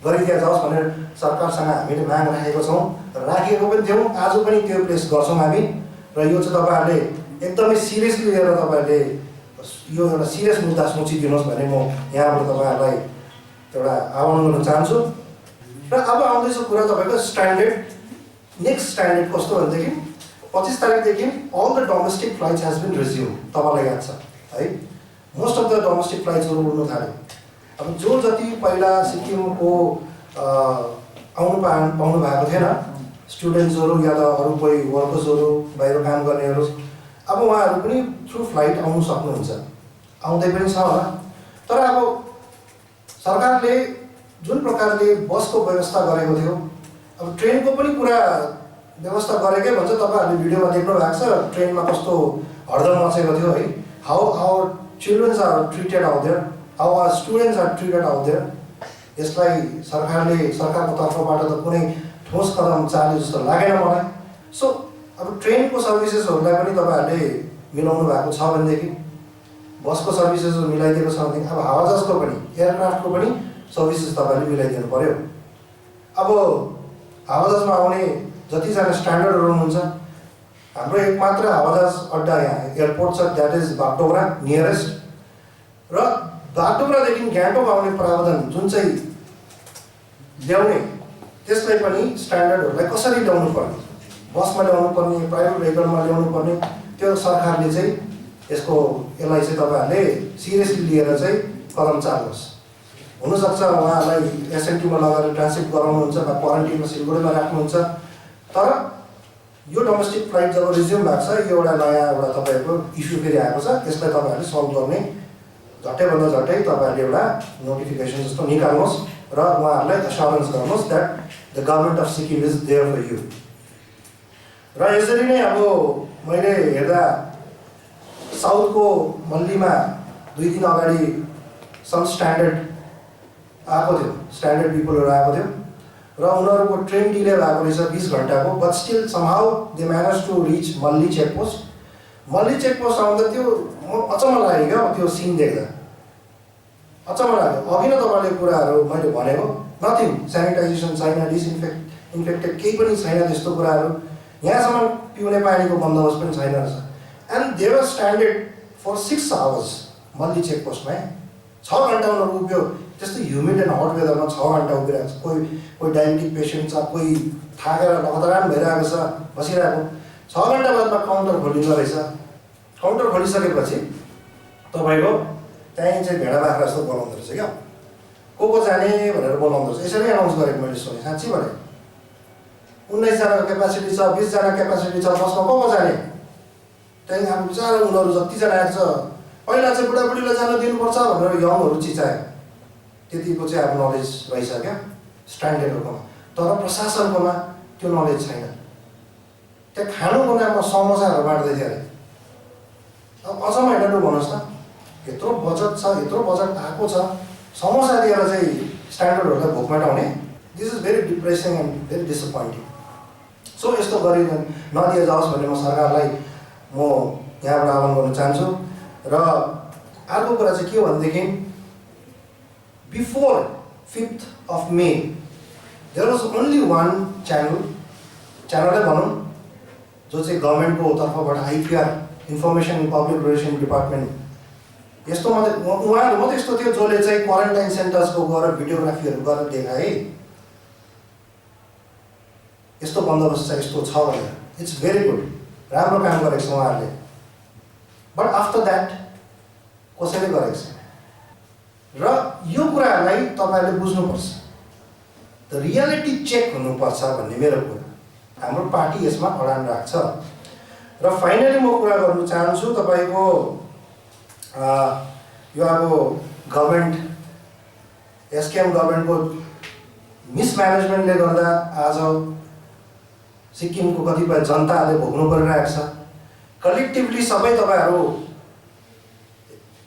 Speaker 1: गरिदिया जाओस् भनेर सरकारसँग हामीले माग राखेको छौँ, राखिएको पनि थियौँ, आज पनि त्यो प्लेस गर्छौँ हामी। र यो चाहिँ तपाईँहरूले एकदमै सिरियसली लिएर तपाईँहरूले यो एउटा सिरियस मुद्दा सोचिदिनुहोस् भन्ने म यहाँबाट तपाईँहरूलाई एउटा आह्वान गर्न चाहन्छु। र अब आउँदैछ कुरा तपाईँको स्ट्यान्डर्ड, नेक्स्ट स्ट्यान्डर्ड कस्तो भनेदेखि 25 तारिकदेखि all the domestic flights has been resume. तपाईँलाई याद छ है, मोस्ट अफ द डोमेस्टिक फ्लाइट्सहरू उड्नु थाल्यो। अब जो जति पहिला सिक्किमको आउनु पाउनु भएको थिएन, स्टुडेन्ट्सहरू या त अरू कोही वर्कर्सहरू बाहिर काम गर्नेहरू, अब उहाँहरू पनि थ्रु फ्लाइट आउनु सक्नुहुन्छ, आउँदै पनि छ होला। तर अब सरकारले जुन प्रकारले बसको व्यवस्था गरेको थियो, अब ट्रेनको पनि पुरा व्यवस्था गरेकै भन्छ, तपाईँहरूले भिडियोमा देख्नु भएको छ ट्रेनमा कस्तो हडदम मचेको थियो है। How our childrens are treated out there, how our students are treated out there. यसलाई सरकारको तर्फबाट त कुनै ठोस कदम चाल्यो जस्तो लागेन मलाई। सो अब ट्रेनको सर्भिसेसहरूलाई पनि तपाईँहरूले मिलाउनु भएको छ भनेदेखि, बसको सर्भिसेसहरू मिलाइदिएको छ भनेदेखि, अब हावाजहाजको पनि एयरक्राफ्टको पनि सर्भिसेस तपाईँहरूले मिलाइदिनु पऱ्यो। अब हावाजहाजमा आउने जतिजना स्ट्यान्डर्डहरू हुनुहुन्छ, हाम्रो एकमात्र हावाजहाज अड्डा यहाँ एयरपोर्ट छ, द्याट इज बागडोग्रा नियरेस्ट। र बागडोग्रादेखि गान्तोक आउने प्रावधान जुन चाहिँ ल्याउने, त्यसलाई पनि स्ट्यान्डर्डहरूलाई कसरी ल्याउनु पर्ने, बसमा ल्याउनु पर्ने, प्राइभेट भेहिकलमा ल्याउनु पर्ने, त्यो सरकारले चाहिँ यसलाई चाहिँ तपाईँहरूले सिरियसली लिएर चाहिँ कदम चाल्नुहोस्। हुनसक्छ उहाँहरूलाई एसएनटीमा लगेर ट्रान्सफर गराउनुहुन्छ वा क्वारेन्टिनमा सिलगढीमा राख्नुहुन्छ, तर यो डोमेस्टिक फ्लाइट जब रिज्युम भएको छ, यो एउटा नयाँ एउटा तपाईँहरूको इस्यु फेरि आएको छ, यसलाई तपाईँहरूले सल्भ गर्ने झट्टैभन्दा झट्टै तपाईँहरूले एउटा नोटिफिकेसन जस्तो निकाल्नुहोस् र उहाँहरूलाई एस्योरेन्स गर्नुहोस् that the government of Sikkim is there for you. र यसरी नै अब मैले हेर्दा साउथको मल्लीमा 2 दिन अगाडि सम स्ट्यान्डर्ड आएको थियो, स्ट्यान्डर्ड पिपलहरू आएको थियो र उनीहरूको ट्रेन डिले भएको रहेछ 20 घन्टाको, but still somehow they manage to reach Melli checkpost. Melli checkpost आउँदा त्यो म अचम्म लाग्यो क्या त्यो सिन देख्दा, अचम्म लाग्यो। अघि नै तपाईँले कुराहरू मैले भनेको, नथिङ, सेनिटाइजेसन छैन, इन्फेक्टेड केही पनि छैन त्यस्तो कुराहरू, यहाँसम्म पिउने पानीको बन्दोबस्त पनि छैन रहेछ। And they were standard for 6 hours Melli चेकपोस्टमा। 6 घन्टा उनीहरू उभियो, त्यस्तो ह्युमिड एन्ड हट वेदरमा 6 घन्टा उभिरहेको छ। कोही डायबिटिक पेसेन्ट छ, कोही थाकेर लखतरान भइरहेको छ, बसिरहेको। 6 घन्टा बादमा काउन्टर खोलिँदो रहेछ। काउन्टर खोलिसकेपछि तपाईँको त्यहीँ चाहिँ भेडा बाख्रा जस्तो बोलाउँदो रहेछ क्या, को जाने भनेर बोलाउँदो रहेछ। यसरी एनाउन्स गरेको मैले सुनेँ, साँच्ची भने। 19 जनाको क्यापासिटी छ, 20 जना क्यापासिटी छ, बसमा को जाने? त्यहीँ अब बिचरा उनीहरू जतिजना आएको छ, पहिला चाहिँ बुढाबुढीलाई जान दिनुपर्छ भनेर यङहरू चिचायो। त्यतिको चाहिँ अब नलेज रहेछ क्या स्ट्यान्डर्डहरूकोमा, तर प्रशासनकोमा त्यो नलेज छैन। त्यहाँ खानुको नाममा समोसाहरू बाँड्दै थियो अरे। अब अचम्म हेर्नु भन्नुहोस् त, यत्रो बजेट छ, यत्रो बजेट आएको छ, समोसा दिएर चाहिँ स्ट्यान्डर्डहरूलाई भोक मेटाउने। This is very depressing and very disappointing. So यस्तो गरी नदिए जाओस् भन्ने म सरकारलाई म यहाँबाट आह्वान गर्न चाहन्छु। र अर्को कुरा चाहिँ के हो भनेदेखि, before 5th May there was only one च्यानलै भनौँ, जो चाहिँ गभर्मेन्टको तर्फबाट IPR, information and public relation department, यस्तो मात्रै उहाँहरू मात्रै यस्तो थियो जसले चाहिँ क्वारेन्टाइन सेन्टर्सको गएर भिडियोग्राफीहरू गरेर देखाए यस्तो बन्दोबस्त छ, यस्तो छ भनेर। इट्स भेरी गुड, राम्रो काम गरेको छ उहाँहरूले। बट आफ्टर द्याट कसैले गरेको छैन। र यो कुराहरूलाई तपाईँहरूले बुझ्नुपर्छ, द रियालिटी चेक हुनुपर्छ भन्ने मेरो कुरा। हाम्रो पार्टी यसमा अडान राख्छ। र फाइनली म कुरा गर्नु चाहन्छु तपाईँको यो अब गभर्मेन्ट, एसकेएम गभर्मेन्टको मिसम्यानेजमेन्टले गर्दा आज सिक्किमको कतिपय जनताहरूले भोग्नु परिरहेको छ। कलेक्टिभली सबै तपाईँहरू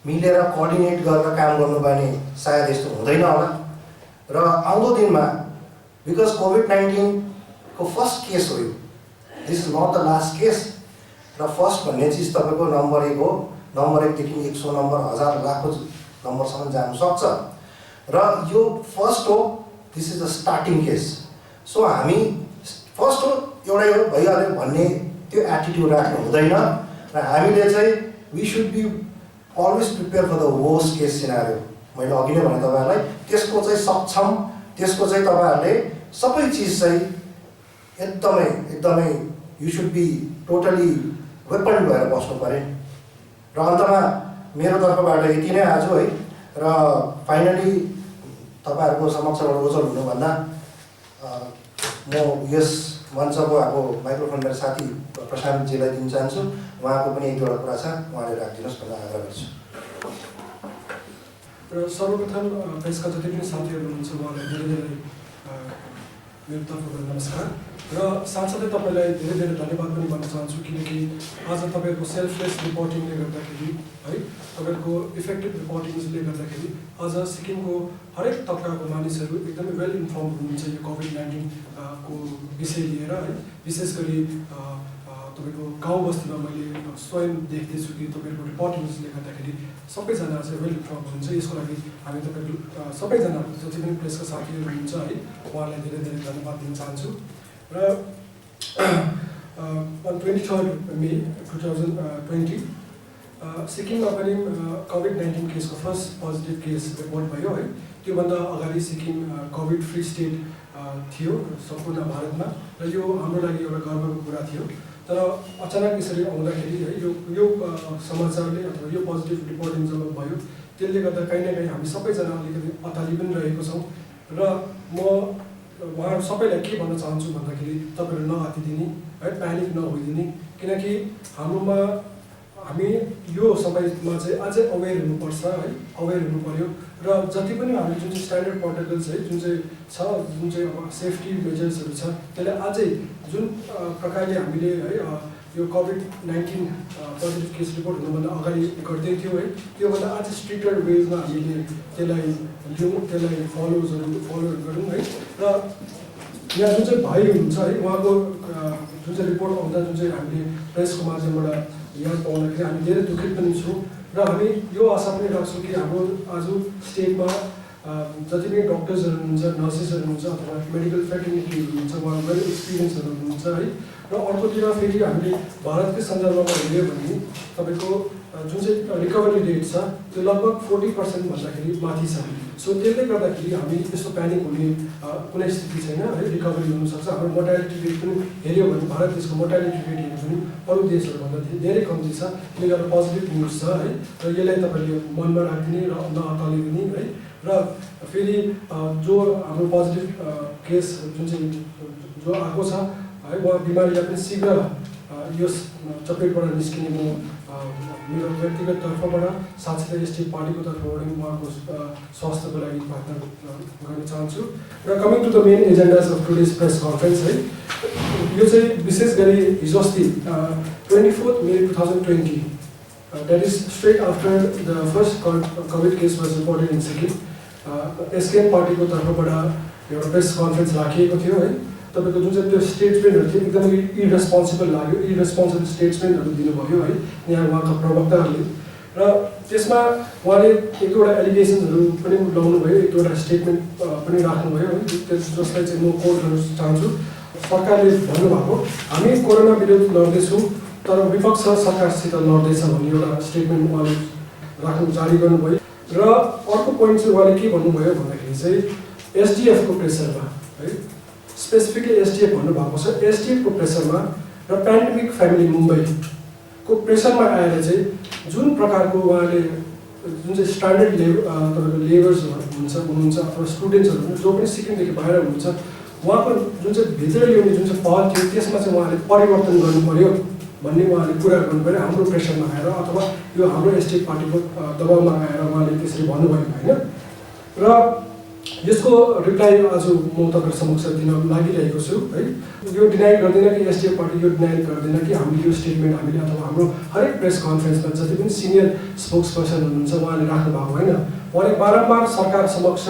Speaker 1: मिलेर कोअर्डिनेट गरेर काम गर्नुभयो भने सायद यस्तो हुँदैन होला। र आउँदो दिनमा, बिकज कोभिड-19 को फर्स्ट केस हो यो, this is not the last case. र फर्स्ट भन्ने चिज तपाईँको नम्बर 1 हो। नम्बर 1 देखि 100 नम्बर, 1000 लाखको नम्बरसम्म जानु सक्छ। र यो फर्स्ट हो, this is the starting case. So हामी फर्स्ट हो, एउटै हो, भइहाल्यो भन्ने त्यो एटिट्युड राख्नु हुँदैन। र हामीले चाहिँ we should be always prepare for the worst case scenario. मैले अघि नै भने तपाईँहरूलाई, त्यसको चाहिँ सक्षम, त्यसको चाहिँ तपाईँहरूले सबै चिज चाहिँ एकदमै you should be totally weapon भएर बस्नु पऱ्यो। र अन्तमा मेरो तर्फबाट यति नै आज है। र फाइनली तपाईँहरूको समक्षबाट ओझल हुनुभन्दा म यस मञ्चको अब माइक्रोफोन मेरो साथी प्रशान्तजीलाई दिन चाहन्छु। उहाँको पनि एक दुईवटा कुरा छ, उहाँले राखिदिनुहोस् भनेर आग्रह गर्छु।
Speaker 2: र सर्वप्रथम प्रेसका जति पनि साथीहरू हुनुहुन्छ उहाँलाई धेरै मेरो तर्फबाट नमस्कार। र साथसाथै तपाईँलाई धेरै धन्यवाद पनि भन्न चाहन्छु, किनकि आज तपाईँहरूको सेल्फलेस रिपोर्टिङले गर्दाखेरि है, तपाईँहरूको इफेक्टिभ रिपोर्टिङले गर्दाखेरि आज सिक्किमको हरेक तबकाको मानिसहरू एकदमै वेल इन्फर्म हुनुहुन्छ यो कोभिड-19 को विषय लिएर है। विशेष गरी तपाईँको गाउँ बस्तीमा मैले स्वयं देख्दैछु कि तपाईँहरूको रिपोर्टिङ्सले गर्दाखेरि सबैजना चाहिँ वेल इन्फर्म हुनुहुन्छ। यसको लागि हामी तपाईँहरू सबैजना जति पनि प्रेसका साथीहरू हुनुहुन्छ है, उहाँलाई धेरै धन्यवाद दिन चाहन्छु। र 23 मे 2020 सिक्किममा पनि कोभिड-19 केसको फर्स्ट पोजिटिभ केस रिपोर्ट भयो है। त्योभन्दा अगाडि सिक्किम कोभिड फ्री स्टेट थियो सम्पूर्ण भारतमा, र यो हाम्रो लागि एउटा गर्वको कुरा थियो। तर अचानक यसरी आउँदाखेरि है, यो समाचारले अथवा यो पोजिटिभ रिपोर्टिङ जब भयो, त्यसले गर्दा कहीँ न कहीँ हामी सबैजना अलिकति अतालि पनि रहेको छौँ। र म उहाँहरू सबैलाई के भन्न चाहन्छु भन्दाखेरि, तपाईँहरू नआत्तिदिने है, प्यानिक नभइदिने, किनकि हामी यो समयमा चाहिँ अझै अवेर हुनुपर्छ है, अवेर हुनु पर्यो। र जति पनि हामी जुन चाहिँ स्ट्यान्डर्ड प्रोटोकल्स है, जुन चाहिँ अब सेफ्टी मेजर्सहरू छ, त्यसलाई अझै जुन प्रकारले हामीले है यो कोभिड-19 पोजिटिभ केस रिपोर्ट हुनुभन्दा अगाडि गर्दै थियो है, त्योभन्दा अझ स्ट्रिक्टर वेजमा हामीले त्यसलाई लिउँ, त्यसलाई फलो गरौँ है। र यहाँ जुन चाहिँ भाइ हुनुहुन्छ है, उहाँको जुन चाहिँ रिपोर्ट आउँदा जुन चाहिँ हामीले प्रेसको माध्यमबाट याद पाउँदाखेरि हामी धेरै दुखित पनि छौँ र हामी यो आशा पनि राख्छौँ कि हाम्रो आज स्टेटमा जति पनि डक्टर्सहरू हुनुहुन्छ, नर्सेसहरू हुनुहुन्छ अथवा मेडिकल फ्याकल्टीहरू हुनुहुन्छ, उहाँहरू वेल एक्सपिरियन्सहरू हुनुहुन्छ है। र अर्कोतिर फेरि हामीले भारतकै सन्दर्भमा हेऱ्यो भने तपाईँको जुन चाहिँ रिकभरी रेट छ त्यो लगभग 40% भन्दाखेरि माथि छ। सो त्यसले गर्दाखेरि हामी त्यस्तो प्यानिक हुने कुनै स्थिति छैन है, रिकभरी हुनसक्छ। हाम्रो मोर्टालिटी रेट पनि हेऱ्यो भने भारत देशको मोर्टालिटी रेट हेऱ्यो भने अरू देशहरूभन्दा धेरै कम्ती छ। त्यसले गर्दा पोजिटिभ न्युज छ है, र यसलाई तपाईँले मनमा राखिदिने र नअतालिदिने है। र फेरि जो हाम्रो पोजिटिभ केस जुन चाहिँ जो आएको छ है, उहाँ बिमारीलाई पनि शीघ्र यस चपेटबाट निस्किने म मेरो व्यक्तिगत तर्फबाट साथसाथै एसडिएफ पार्टीको तर्फबाट पनि उहाँको स्वास्थ्यको लागि प्रार्थना गर्न चाहन्छु। र coming to the main agendas of today's press conference है, यो चाहिँ विशेष गरी हिजो अस्ति 24 May 2020 that is straight after the first covid case was reported in Sikkim, SKM पार्टीको तर्फबाट एउटा प्रेस कन्फरेन्स राखिएको थियो है। तपाईँको जुन चाहिँ त्यो स्टेटमेन्टहरू थियो एकदमै इरेस्पोन्सिबल लाग्यो, इरेस्पोन्सिबल स्टेटमेन्टहरू दिनुभयो है यहाँ उहाँका प्रवक्ताहरूले। र त्यसमा उहाँले एक दुईवटा एलिगेसन्सहरू पनि लाउनु भयो, एक दुईवटा स्टेटमेन्ट पनि राख्नुभयो है, जसलाई चाहिँ म कोट गर्न चाहन्छु। सरकारले भन्नुभएको हामी कोरोना विरुद्ध लड्दैछौँ तर विपक्ष सरकारसित लड्दैछ भन्ने एउटा स्टेटमेन्ट उहाँले राख्नु जारी गर्नुभयो। र अर्को पोइन्ट चाहिँ उहाँले के भन्नुभयो भन्दाखेरि चाहिँ एसडिएफको प्रेसरमा है, स्पेसिफिकली एसडिएफ भन्नुभएको छ, एसडिएफको प्रेसरमा र पेन्डेमिक फ्यामिली मुम्बईको प्रेसरमा आएर चाहिँ जुन प्रकारको उहाँले जुन चाहिँ स्ट्यान्डर्ड तपाईँको लेबर्स हुनुहुन्छ अथवा स्टुडेन्ट्सहरू हुनुहुन्छ जो पनि सिक्किमदेखि बाहिर हुनुहुन्छ, उहाँको जुन चाहिँ भित्र ल्याउने जुन चाहिँ पहल थियो त्यसमा चाहिँ उहाँले परिवर्तन गर्नु पर्यो भन्ने उहाँले कुरा गर्नु पऱ्यो हाम्रो प्रेसरमा आएर अथवा यो हाम्रो एसडिएफ पार्टीको दबाउमा आएर उहाँले त्यसरी भन्नुभयो होइन। र यसको रिप्लाई आज म तपाईँको समक्ष दिन लागिरहेको छु है। यो डिनाइ गर्दैन कि एसडिएफ पार्टी यो डिनाइ गर्दैन कि हामीले यो स्टेटमेन्ट हामीले अथवा हाम्रो हरेक प्रेस कन्फरेन्समा जति पनि सिनियर स्पोक्स पर्सन हुनुहुन्छ उहाँले राख्नु भएको होइन। उहाँले बारम्बार सरकार समक्ष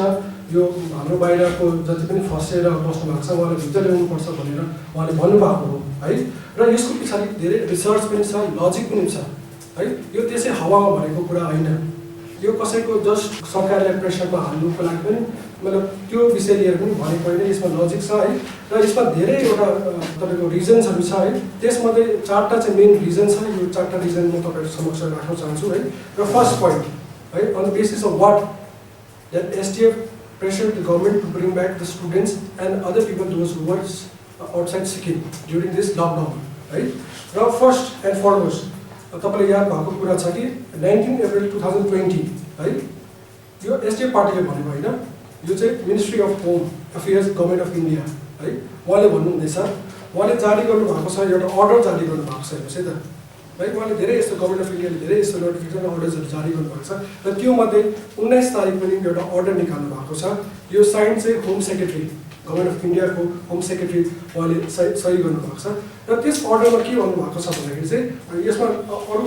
Speaker 2: यो हाम्रो बाहिरको जति पनि फसेर बस्नु भएको छ उहाँले भित्र ल्याउनुपर्छ भनेर उहाँले भन्नुभएको हो है। र यसको पछाडि धेरै रिसर्च पनि छ, लजिक पनि छ है। यो त्यसै हावामा भनेको कुरा होइन, यो कसैको जस्ट सरकारलाई प्रेसरमा हाल्नुको लागि पनि मतलब त्यो विषय लिएर पनि भनेको होइन, यसमा लजिक छ है। र यसमा धेरैवटा तपाईँको रिजन्सहरू छ है, त्यसमध्ये 4टा चाहिँ मेन रिजन छ। यो 4टा रिजन म तपाईँहरू समक्ष राख्न चाहन्छु है। र फर्स्ट पोइन्ट है, on the basis of what that SDF pressured the government to bring back the students and other people those who were outside Sikkim during this lockdown right। र फर्स्ट एन्ड फरमोस्ट तपाईँलाई याद भएको कुरा छ कि 19 April 2020 है, यो SDF पार्टीले भनेको होइन, यो चाहिँ ministry of home affairs government of India है, उहाँले भन्नुहुँदैछ, उहाँले जारी गर्नुभएको छ एउटा अर्डर जारी गर्नुभएको छ हेर्नुहोस् है त है। उहाँले धेरै यस्तो गभर्मेन्ट अफ इन्डियाले धेरै यस्तो नोटिफिकेसन अर्डर्सहरू जारी गर्नुभएको छ र त्योमध्ये 19 तारिक पनि एउटा अर्डर निकाल्नु भएको छ। यो साइन चाहिँ होम सेक्रेटरी गभर्मेन्ट अफ इन्डियाको होम सेक्रेटरी उहाँले सही गर्नुभएको छ। र त्यस अर्डरमा के भन्नुभएको छ भन्दाखेरि चाहिँ यसमा अरू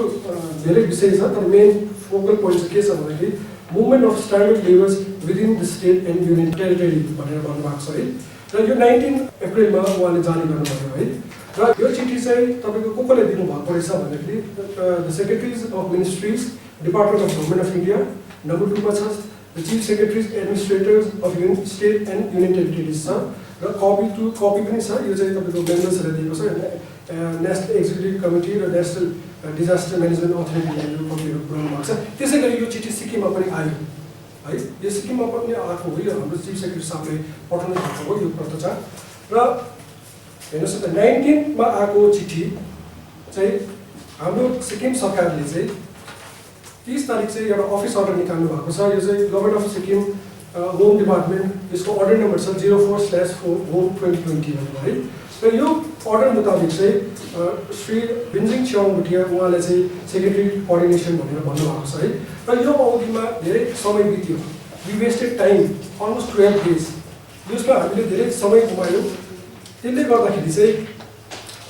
Speaker 2: धेरै विषय छ तर मेन फोकल पोइन्ट चाहिँ के छ भन्दाखेरि movement of standard labours within the state and union territory भनेर भन्नुभएको छ है। र यो 19 अप्रिलमा उहाँले जारी गर्नुभयो है। र यो चिठी चाहिँ तपाईँको कसले दिनुभएको रहेछ भन्दाखेरि the secretaries of ministries department of government of India, number 2 मा छ the chief secretaries administrators of state and union territories छ। र कपी पनि छ, यो चाहिँ तपाईँको मेम्बर्सहरूले दिएको छ, नेसनल एक्जिक्युटिभ कमिटी र नेसनल डिजास्टर म्यानेजमेन्ट अथोरिटीले यो कपीहरू पुऱ्याउनु भएको छ। त्यसै गरी यो चिठी सिक्किममा पनि आयो है, यो सिक्किममा पनि आएको हो, यो हाम्रो चिफ सेक्रेटरी साहबले पठाउनु भएको हो यो पत्रचार। र हेर्नुहोस् त 19 मा आएको चिठी चाहिँ हाम्रो सिक्किम सरकारले चाहिँ 30 तारिक चाहिँ एउटा अफिस अर्डर निकाल्नु भएको छ। यो चाहिँ government of Sikkim home department, यसको अर्डर नम्बर छ 04/4/2020 भनेर है। र यो अर्डर मुताबिक चाहिँ श्री भिन्जिङ छेवाङ भुटिया उहाँले चाहिँ सेक्रेटरी कोअर्डिनेसन भनेर भन्नुभएको छ है। र यो अवधिमा धेरै समय बित्यो, we wasted time almost 12 days, यसमा हामीले धेरै समय गुमायौँ। त्यसले गर्दाखेरि चाहिँ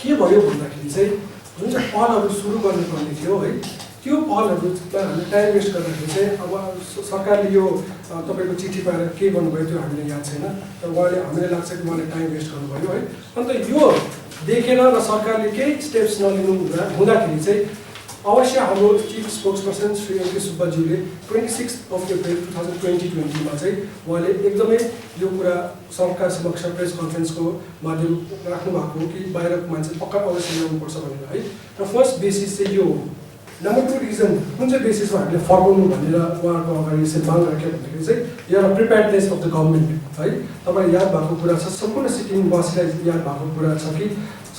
Speaker 2: के भयो भन्दाखेरि चाहिँ जुन चाहिँ पहलहरू सुरु गर्नुपर्ने थियो है त्यो पहलहरूमा हामीले टाइम वेस्ट गर्दाखेरि चाहिँ अब सरकारले यो तपाईँको चिठी पाएर के गर्नुभयो त्यो हामीले याद छैन तर उहाँले हामीलाई लाग्छ कि उहाँले टाइम वेस्ट गर्नुभयो है अन्त यो देखेर र सरकारले केही स्टेप्स नलिनु हुँदाखेरि चाहिँ अवश्य हाम्रो चिफ स्पोक्सपर्सन श्री एमके सुब्बाज्यूले 26 अप्रिल 2020मा चाहिँ उहाँले एकदमै यो कुरा सरकार समक्ष प्रेस कन्फरेन्सको माध्यम राख्नु भएको हो कि बाहिरको मान्छे पक्का अवश्य ल्याउनुपर्छ भनेर है र फर्स्ट बेसिस चाहिँ यो हो। नम्बर 2 रिजन कुन चाहिँ बेसिसमा हामीले फर्काउनु भनेर उहाँको अगाडि यसरी माग राख्यो भन्दाखेरि चाहिँ एउटा प्रिपेयर्डनेस अफ द गभर्मेन्ट है तपाईँलाई याद भएको कुरा छ सम्पूर्ण सिक्किमवासीलाई याद भएको कुरा छ कि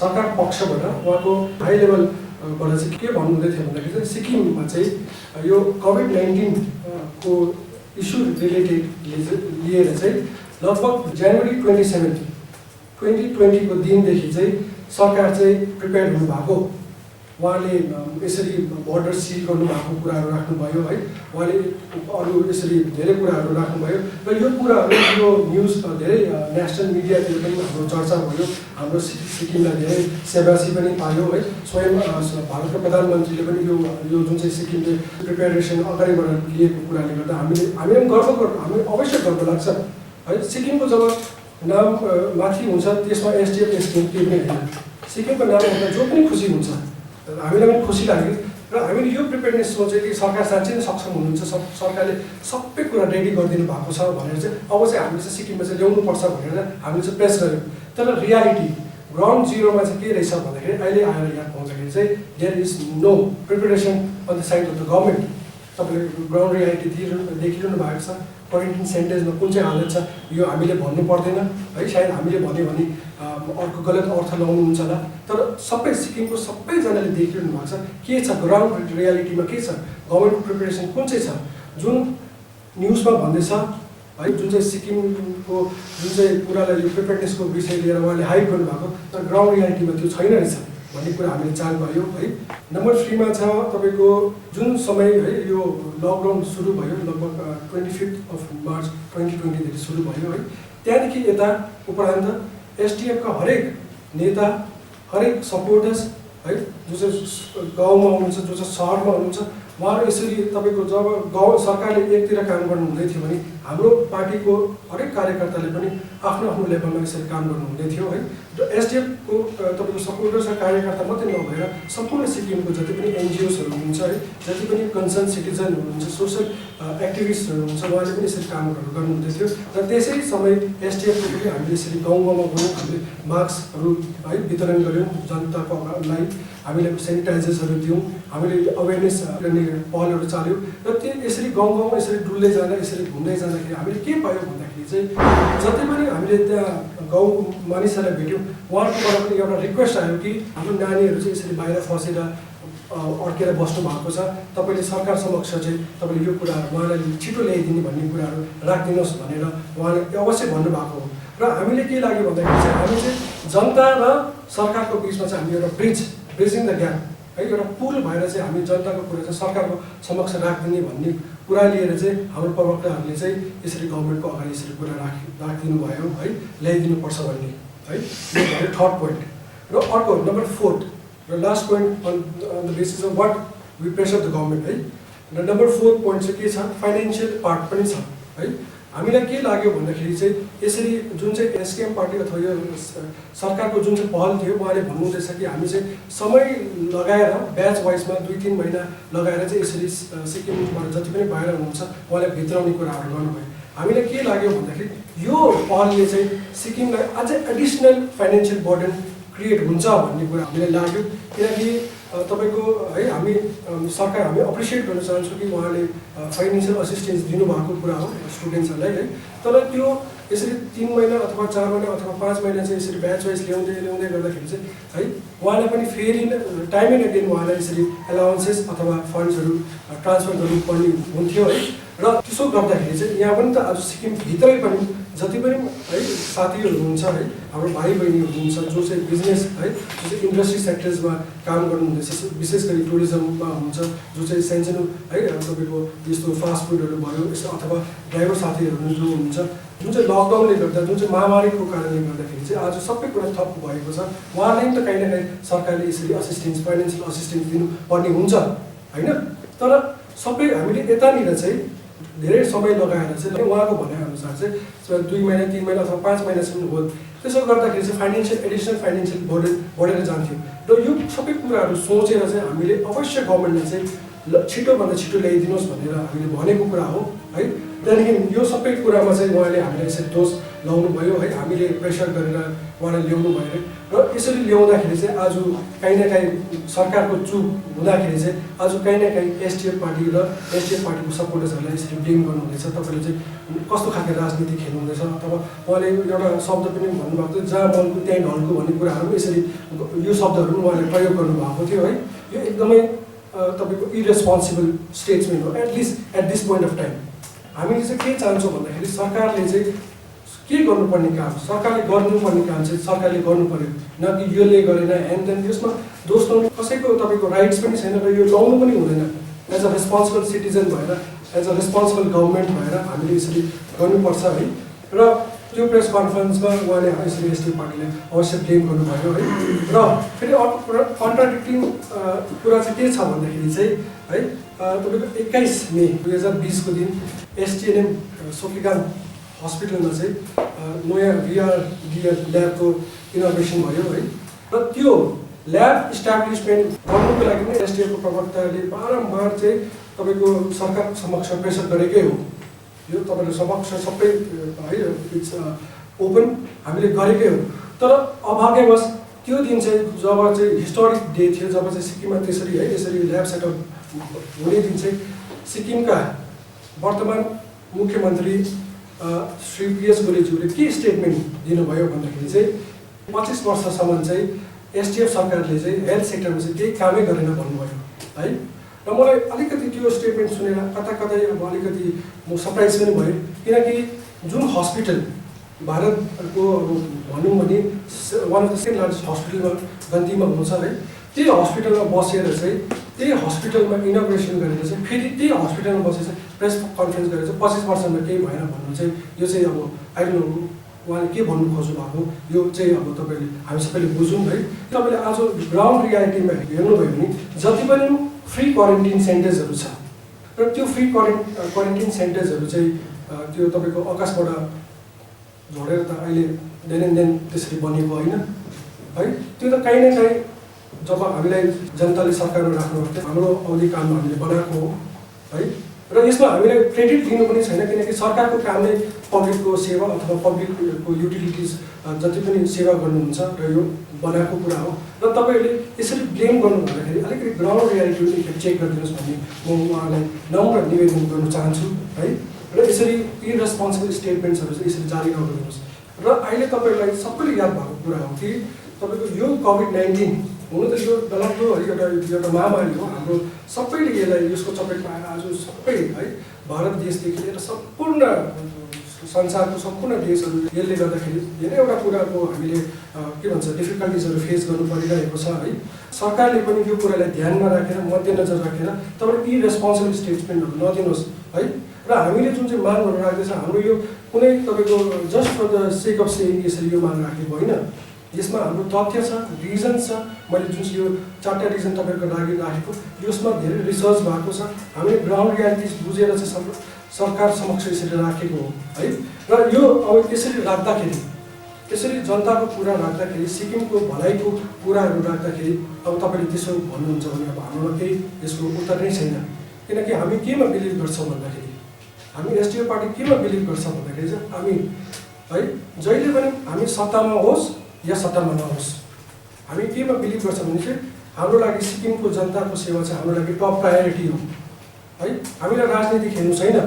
Speaker 2: सरकार पक्षबाट उहाँको हाई लेभल बाट चाहिँ के भन्नुहुँदै थियो भन्दाखेरि चाहिँ सिक्किममा चाहिँ यो कोभिड-19 को इस्यु रिलेटेड लिएर चाहिँ लगभग जनवरी 27 2020 को दिनदेखि चाहिँ सरकार चाहिँ प्रिपेयर हुनुभएको उहाँले यसरी बोर्डर सिल गर्नुभएको कुराहरू राख्नुभयो है उहाँले अरू यसरी धेरै कुराहरू राख्नुभयो र यो कुराहरू यो न्युज धेरै नेसनल मिडियातिर पनि हाम्रो चर्चा भयो हाम्रो सिक्किमलाई धेरै सेवासी पनि पायो है स्वयं भारतका प्रधानमन्त्रीले पनि यो जुन चाहिँ सिक्किमले प्रिपेरेसन अगाडिबाट लिएको कुराले गर्दा हामीले पनि हामी अवश्य गर्व लाग्छ है सिक्किमको जब नाम माथि हुन्छ त्यसमा एसडिएफ एसडिएफ केही पनि होइन सिक्किमको नाम आउँदा जो पनि खुसी हुन्छ हामीलाई पनि खुसी लाग्यो र हामीले यो प्रिपेयरनेस सोचेँ कि सरकार साँच्चै नै सक्षम हुनुहुन्छ सरकारले सबै कुरा रेडी गरिदिनु भएको छ भनेर चाहिँ अब चाहिँ हामीले चाहिँ सिक्किममा चाहिँ ल्याउनुपर्छ भनेर हामीले चाहिँ प्रेस गर्यौँ तर रियालिटी ग्राउन्ड जिरोमा चाहिँ के रहेछ भन्दाखेरि अहिले आएर याद पाउँदाखेरि चाहिँ there is no preparation on the side of the government तपाईँले ग्राउन्ड रियालिटी देखिरहनु भएको छ क्वारेन्टाइन सेन्टर्समा कुन चाहिँ हालत छ यो हामीले भन्नु पर्दैन है सायद हामीले भन्यो भने अर्को गलत अर्थ लाउनुहुन्छ होला तर सबै सिक्किमको सबैजनाले देखिरहनु भएको छ के छ ग्राउन्ड रियालिटीमा के छ गभर्मेन्टको प्रिपेरेसन कुन चाहिँ छ जुन न्युजमा भन्दैछ है जुन चाहिँ सिक्किमको जुन चाहिँ कुरालाई यो प्रिपेयर्डनेसको विषय लिएर उहाँले हाइप गर्नुभएको तर ग्राउन्ड रियालिटीमा त्यो छैन रहेछ भन्ने कुरा हामीले चाल पायौँ है। नम्बर 3 मा छ तपाईँको जुन समय है यो लकडाउन सुरु भयो लगभग 25 मार्च 2020 देखि सुरु भयो है त्यहाँदेखि यता उपरान्त एसडिएफका हरेक नेता हरेक सपोर्टर्स है जो चाहिँ गाउँमा हुनुहुन्छ जो चाहिँ सहरमा हुनुहुन्छ उहाँहरू यसरी तपाईँको जब गाउँ सरकारले एकतिर काम गर्नु हुँदै थियो भने हाम्रो पार्टीको हरेक कार्यकर्ताले पनि आफ्नो आफ्नो लेभलमा यसरी काम गर्नु हुँदै थियो है र एसडिएफको तपाईँको सपोर्टर्स र कार्यकर्ता मात्रै नभएर सम्पूर्ण सिक्किमको जति पनि एनजिओसहरू हुनुहुन्छ है जति पनि कन्सर्न सिटिजनहरू हुनुहुन्छ सोसल एक्टिभिस्टहरू हुनुहुन्छ उहाँले पनि यसरी कामहरू गर्नुहुँदै थियो र त्यसै समय एसडिएफको पनि हामीले यसरी गाउँ गाउँमा गयौँ हामीले मास्कहरू है वितरण गऱ्यौँ जनताको लागि हामीले सेनिटाइजर्सहरू दियौँ हामीले अवेरनेस पहलहरू चाल्यौँ र त्यो यसरी गाउँ गाउँमा यसरी डुल्दै जाँदा यसरी घुम्दै जाँदाखेरि हामीले के पायौँ भन्दाखेरि चाहिँ जति पनि हामीले त्यहाँ गाउँ मानिसहरूलाई भेट्यौँ उहाँहरूकोबाट पनि एउटा रिक्वेस्ट आयो कि हाम्रो नानीहरू चाहिँ यसरी बाहिर फसेर अड्केर बस्नु भएको छ तपाईँले सरकार समक्ष चाहिँ तपाईँले यो कुराहरू उहाँलाई छिटो ल्याइदिने भन्ने कुराहरू राखिदिनुहोस् भनेर उहाँले अवश्य भन्नुभएको हो र हामीले के लाग्यो भन्दाखेरि चाहिँ हामी चाहिँ जनता र सरकारको बिचमा चाहिँ हामी एउटा ब्रिजिङ द ग्याप है एउटा पुल भएर चाहिँ हामी जनताको कुरा चाहिँ सरकारको समक्ष राखिदिने भन्ने कुरा लिएर चाहिँ हाम्रो प्रवक्ताहरूले चाहिँ यसरी गभर्मेन्टको अगाडि यसरी कुरा राखिदिनु भयो है ल्याइदिनुपर्छ भन्ने है यो भयो थर्ड पोइन्ट र अर्को नम्बर 4 र last point on the basis of what we pressure the government है र नम्बर 4 पोइन्ट चाहिँ के छ फाइनेन्सियल पार्ट पनि छ है हामीलाई के लाग्यो भन्दाखेरि चाहिँ यसरी जुन चाहिँ एसकेएम पार्टी अथवा यो सरकारको जुन चाहिँ पहल थियो उहाँले भन्नुहुँदैछ कि हामी चाहिँ समय लगाएर ब्याच वाइजमा 2-3 महिना लगाएर चाहिँ यसरी सिक्किमबाट जति पनि बाहिर हुनुहुन्छ उहाँले भित्राउने कुराहरू गर्नुभयो हामीलाई के लाग्यो भन्दाखेरि यो पहलले चाहिँ सिक्किमलाई अझै एडिसनल फाइनेन्सियल बर्डन क्रिएट हुन्छ भन्ने कुरा हामीलाई लाग्यो किनकि तपाईँको है हामी सरकार हामी अप्रिसिएट गर्न चाहन्छौँ कि उहाँले फाइनेन्सियल असिस्टेन्स दिनुभएको कुरा हो स्टुडेन्ट्सहरूलाई है तर त्यो यसरी 3 महिना अथवा 4 महिना अथवा 5 महिना चाहिँ यसरी ब्याच वाइज ल्याउँदै गर्दाखेरि चाहिँ है उहाँलाई पनि फेरि टाइम एन्ड अगेन उहाँलाई यसरी एलाउन्सेस अथवा फन्ड्सहरू ट्रान्सफर गर्नुपर्ने हुन्थ्यो है र त्यसो गर्दाखेरि चाहिँ यहाँ पनि त आज सिक्किमभित्रै पनि जति पनि है साथीहरू हुनुहुन्छ है हाम्रो भाइ बहिनीहरू हुनुहुन्छ जो चाहिँ बिजनेस है जो चाहिँ इन्डस्ट्री सेक्टर्समा काम गर्नुहुँदैछ विशेष गरी टुरिज्ममा हुन्छ जो चाहिँ सानसानो है तपाईँको यस्तो फास्ट फुडहरू भयो अथवा ड्राइभर साथीहरू जो हुनुहुन्छ जुन चाहिँ लकडाउनले गर्दा जुन चाहिँ महामारीको कारणले गर्दाखेरि चाहिँ आज सबै कुरा ठप भएको छ उहाँलाई पनि त कहीँ न कहीँ सरकारले यसरी असिस्टेन्स फाइनेन्सियल असिस्टेन्स दिनुपर्ने हुन्छ होइन तर सबै हामीले यतानिर चाहिँ धेरै समय लगाएर चाहिँ उहाँको भनाइअनुसार चाहिँ 2 महिना 3 महिना अथवा 5 महिनासम्म हो त्यसो गर्दाखेरि चाहिँ फाइनेन्सियल एडिसनल फाइनेन्सियल बर्डन बढेर जान्थ्यो र यो सबै कुराहरू सोचेर चाहिँ हामीले अवश्य गभर्मेन्टले चाहिँ छिटोभन्दा छिटो ल्याइदिनुहोस् भनेर हामीले भनेको कुरा हो है त्यहाँदेखि यो सबै कुरामा चाहिँ उहाँले हामीलाई यसरी दोष लाउनु भयो है हामीले प्रेसर गरेर उहाँलाई ल्याउनु भयो र यसरी ल्याउँदाखेरि चाहिँ आज कहीँ न कहीँ सरकारको चुक हुँदाखेरि चाहिँ आज कहीँ न कहीँ एसडिएफ पार्टी र एसडिएफ पार्टीको सपोर्टर्सहरूलाई यसरी ब्लेम गर्नुहुँदैछ तपाईँले चाहिँ कस्तो खालको राजनीति खेल्नुहुँदैछ अथवा उहाँले एउटा शब्द पनि भन्नुभएको थियो जहाँ मनको त्यहीँ ढल्को भन्ने कुराहरू पनि यसरी यो शब्दहरू पनि उहाँले प्रयोग गर्नुभएको थियो है यो एकदमै तपाईँको इरेस्पोन्सिबल स्टेट्समेन्ट हो at least at this point of time हामीले चाहिँ के चाहन्छौँ भन्दाखेरि सरकारले चाहिँ के गर्नुपर्ने काम सरकारले गर्नुपर्ने काम चाहिँ सरकारले गर्नु पर्यो न कि योले गरेन एन्ड देन यसमा दोष लाउने कसैको तपाईँको राइट्स पनि छैन र यो लाउनु पनि हुँदैन एज अ रेस्पोन्सिबल सिटिजन भएर एज अ रेस्पोन्सिबल गभर्मेन्ट भएर हामीले यसरी गर्नुपर्छ है र त्यो प्रेस कन्फरेन्समा उहाँले यसरी एसडिएफ पार्टीले अवश्य ब्लेम गर्नुभयो है र फेरि अर्को कन्ट्राडिक्टिङ कुरा चाहिँ के छ भन्दाखेरि चाहिँ है तपाईँको 21 मे 2020 को दिन एसटिएनएम सोफिगान हस्पिटलमा चाहिँ नयाँ भिआरडिएल ल्याबको इनोभेसन भयो है र त्यो ल्याब इस्टाब्लिसमेन्ट गर्नुको लागि नै एसडिएफको प्रवक्ताले बारम्बार चाहिँ तपाईँको सरकार समक्ष प्रेसर गरेकै हो यो तपाईँले समक्ष सबै है इट्स ओपन हामीले गरेकै हो तर अभाग्यवश त्यो दिन चाहिँ जब चाहिँ हिस्टोरिक डे थियो जब चाहिँ सिक्किममा त्यसरी है यसरी ल्याब सेटअप हुने दिन चाहिँ सिक्किमका वर्तमान मुख्यमन्त्री श्री पीएस गोलेज्यूले के स्टेटमेन्ट दिनुभयो भन्दाखेरि चाहिँ 25 वर्षसम्म चाहिँ एसडिएफ सरकारले चाहिँ हेल्थ सेक्टरमा चाहिँ केही कामै गरेन भन्नुभयो है र मलाई अलिकति त्यो स्टेटमेन्ट सुनेर कता कतै अब अलिकति म सरप्राइज पनि भएँ किनकि जुन हस्पिटल भारतको भनौँ भने one of the second largest हस्पिटलमा गन्तीमा हुन्छ है त्यही हस्पिटलमा बसेर चाहिँ त्यही हस्पिटलमा इनोग्रेसन गरेर चाहिँ फेरि त्यही हस्पिटलमा बसेर चाहिँ प्रेस कन्फरेन्स गरेर चाहिँ 25 वर्षमा केही भएन भन्नु चाहिँ यो चाहिँ अब आई डोन्ट नो उहाँले के भन्नु खोज्नु भएको यो चाहिँ अब तपाईँले हामी सबैले बुझौँ है तपाईँले आज ग्राउन्ड रियालिटीमा हेर्नुभयो भने जति पनि फ्री क्वारेन्टिन सेन्टर्सहरू छ र त्यो फ्री क्वारेन्टिन सेन्टर्सहरू चाहिँ त्यो तपाईँको आकाशबाट झरेर त अहिले देन त्यसरी बनेको होइन है त्यो त कहीँ न कहीँ जब हामीलाई जनताले सरकारमा राख्नुभएको थियो हाम्रो अवधि कालमा हामीले बनाएको हो है र यसमा हामीले क्रेडिट दिनु पनि छैन किनकि सरकारको काम नै पब्लिकको सेवा अथवा पब्लिकको युटिलिटिज जति पनि सेवा गर्नुहुन्छ र यो बनाएको कुरा हो र तपाईँहरूले यसरी ब्लेम गर्नु भन्दाखेरि अलिकति ग्राउन्ड रियालिटी चेक गरिदिनुहोस् भन्ने म उहाँलाई नम्र निवेदन गर्न चाहन्छु है र यसरी इरेस्पोन्सिबल स्टेटमेन्ट्सहरू चाहिँ यसरी जारी नगरिदिनुहोस् र अहिले तपाईँलाई सबैले याद भएको कुरा हो कि तपाईँको यो कोभिड-19 हुनु त यो डरलाग्दो एउटा महामारी हो हाम्रो सबैले यसलाई यसको चपेटमा आएर आज सबै है भारत देशदेखि लिएर सम्पूर्ण संसारको सम्पूर्ण देशहरू यसले गर्दाखेरि धेरैवटा कुराको हामीले के भन्छ डिफिकल्टिजहरू फेस गर्नु परिरहेको छ है सरकारले पनि यो कुरालाई ध्यानमा राखेर मध्यनजर राखेर तपाईँले इरेस्पोन्सिबल स्टेटमेन्टहरू नदिनुहोस् है र हामीले जुन चाहिँ मागहरू राख्दैछ हाम्रो यो कुनै तपाईँको just for the sake of saying यसरी यो माग राखेको होइन यसमा हाम्रो तथ्य छ रिजन छ मैले जुन चाहिँ यो 4टा रिजन तपाईँको लागि राखेको यसमा धेरै रिसर्च भएको छ हामीले ग्राउन्ड रियालिटिज बुझेर चाहिँ सरकार समक्ष यसरी राखेको हो है र यो अब यसरी राख्दाखेरि यसरी जनताको कुरा राख्दाखेरि सिक्किमको भलाइको कुराहरू राख्दाखेरि अब तपाईँले त्यसो भन्नुहुन्छ भने अब हाम्रोमा केही यसको उत्तर नै छैन किनकि हामी केमा बिलिभ गर्छौँ भन्दाखेरि हामी एसडिएफ पार्टी केमा बिलिभ गर्छ भन्दाखेरि चाहिँ हामी है जहिले पनि हामी सत्तामा होस् या सत्तामा नहोस् हामी केमा बिलिभ गर्छ भने चाहिँ हाम्रो लागि सिक्किमको जनताको सेवा चाहिँ हाम्रो लागि टप प्रायोरिटी हो है हामीलाई राजनीति खेल्नु छैन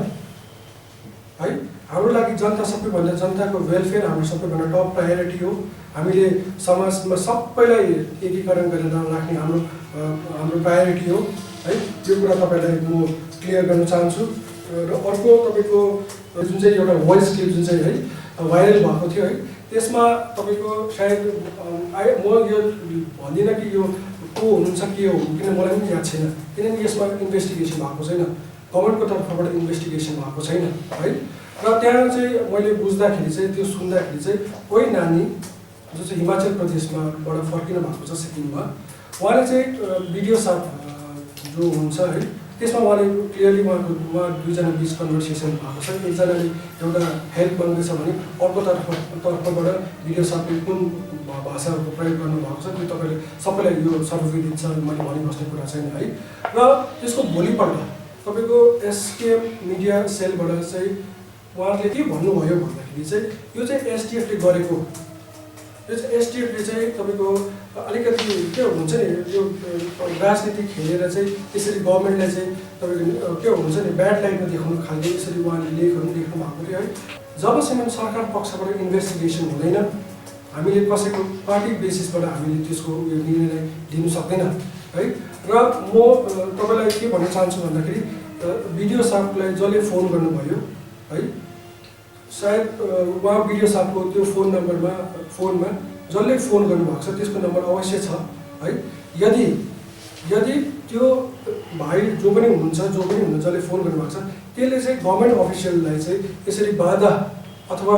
Speaker 2: है हाम्रो लागि जनता सबैभन्दा जनताको वेलफेयर हाम्रो सबैभन्दा टप प्रायोरिटी हो हामीले समाजमा सबैलाई एकीकरण गरेर राख्ने हाम्रो प्रायोरिटी हो है यो कुरा तपाईँलाई म क्लियर गर्न चाहन्छु र अर्को तपाईँको जुन चाहिँ एउटा भोइस क्लिप जुन चाहिँ है भाइरल भएको थियो है। त्यसमा तपाईँको सायद म यो भन्दिनँ कि यो को हुनुहुन्छ के हो, किन मलाई पनि याद छैन, किनकि यसमा इन्भेस्टिगेसन भएको छैन, गभर्मेन्टको तर्फबाट इन्भेस्टिगेसन भएको छैन है। र त्यहाँ चाहिँ मैले बुझ्दाखेरि चाहिँ त्यो सुन्दाखेरि चाहिँ कोही नानी जो चाहिँ हिमाचल प्रदेशमाबाट फर्किनु भएको छ सिक्किममा, उहाँले चाहिँ भिडियो साथ जो हुन्छ है त्यसमा उहाँले क्लियरली उहाँ दुईजना बिच कन्भर्सेसन भएको छ। एकजनाले एउटा हेल्प माग्दैछ भने अर्को तर्फबाट भिडियो साथले कुन भाषाको प्रयोग गर्नुभएको छ त्यो तपाईँले सबैलाई यो सर्वविदित छ, मैले भनिबस्ने कुरा छैन है। र त्यसको भोलिपल्ट तपाईँको एसकेएम मिडिया सेलबाट चाहिँ उहाँले के भन्नुभयो भन्दाखेरि चाहिँ यो चाहिँ एसडिएफले गरेको, यो चाहिँ एसडिएफले चाहिँ तपाईँको अलिकति के हुन्छ नि यो राजनीति खेलेर चाहिँ त्यसरी गभर्मेन्टलाई चाहिँ तपाईँको के हुन्छ नि ब्याड लाइटमा देखाउनु खालको यसरी उहाँले लेख्नु भएको थियो है। जबसम्म सरकार पक्षबाट इन्भेस्टिगेसन हुँदैन हामीले कसैको पार्टी बेसिसबाट हामीले त्यसको उयो निर्णय लिनु सक्दैन है। र म तपाईँलाई के भन्न चाहन्छु भन्दाखेरि भिडियो साहबलाई जसले फोन गर्नुभयो है, सायद उहाँ भिडियो साहबको त्यो फोनमा जसले फोन गर्नुभएको छ त्यसको नम्बर अवश्य छ है। यदि त्यो भाइ जो पनि हुनुहुन्छ जसले फोन गर्नुभएको छ त्यसले चाहिँ गभर्मेन्ट अफिसियललाई चाहिँ यसरी बाधा अथवा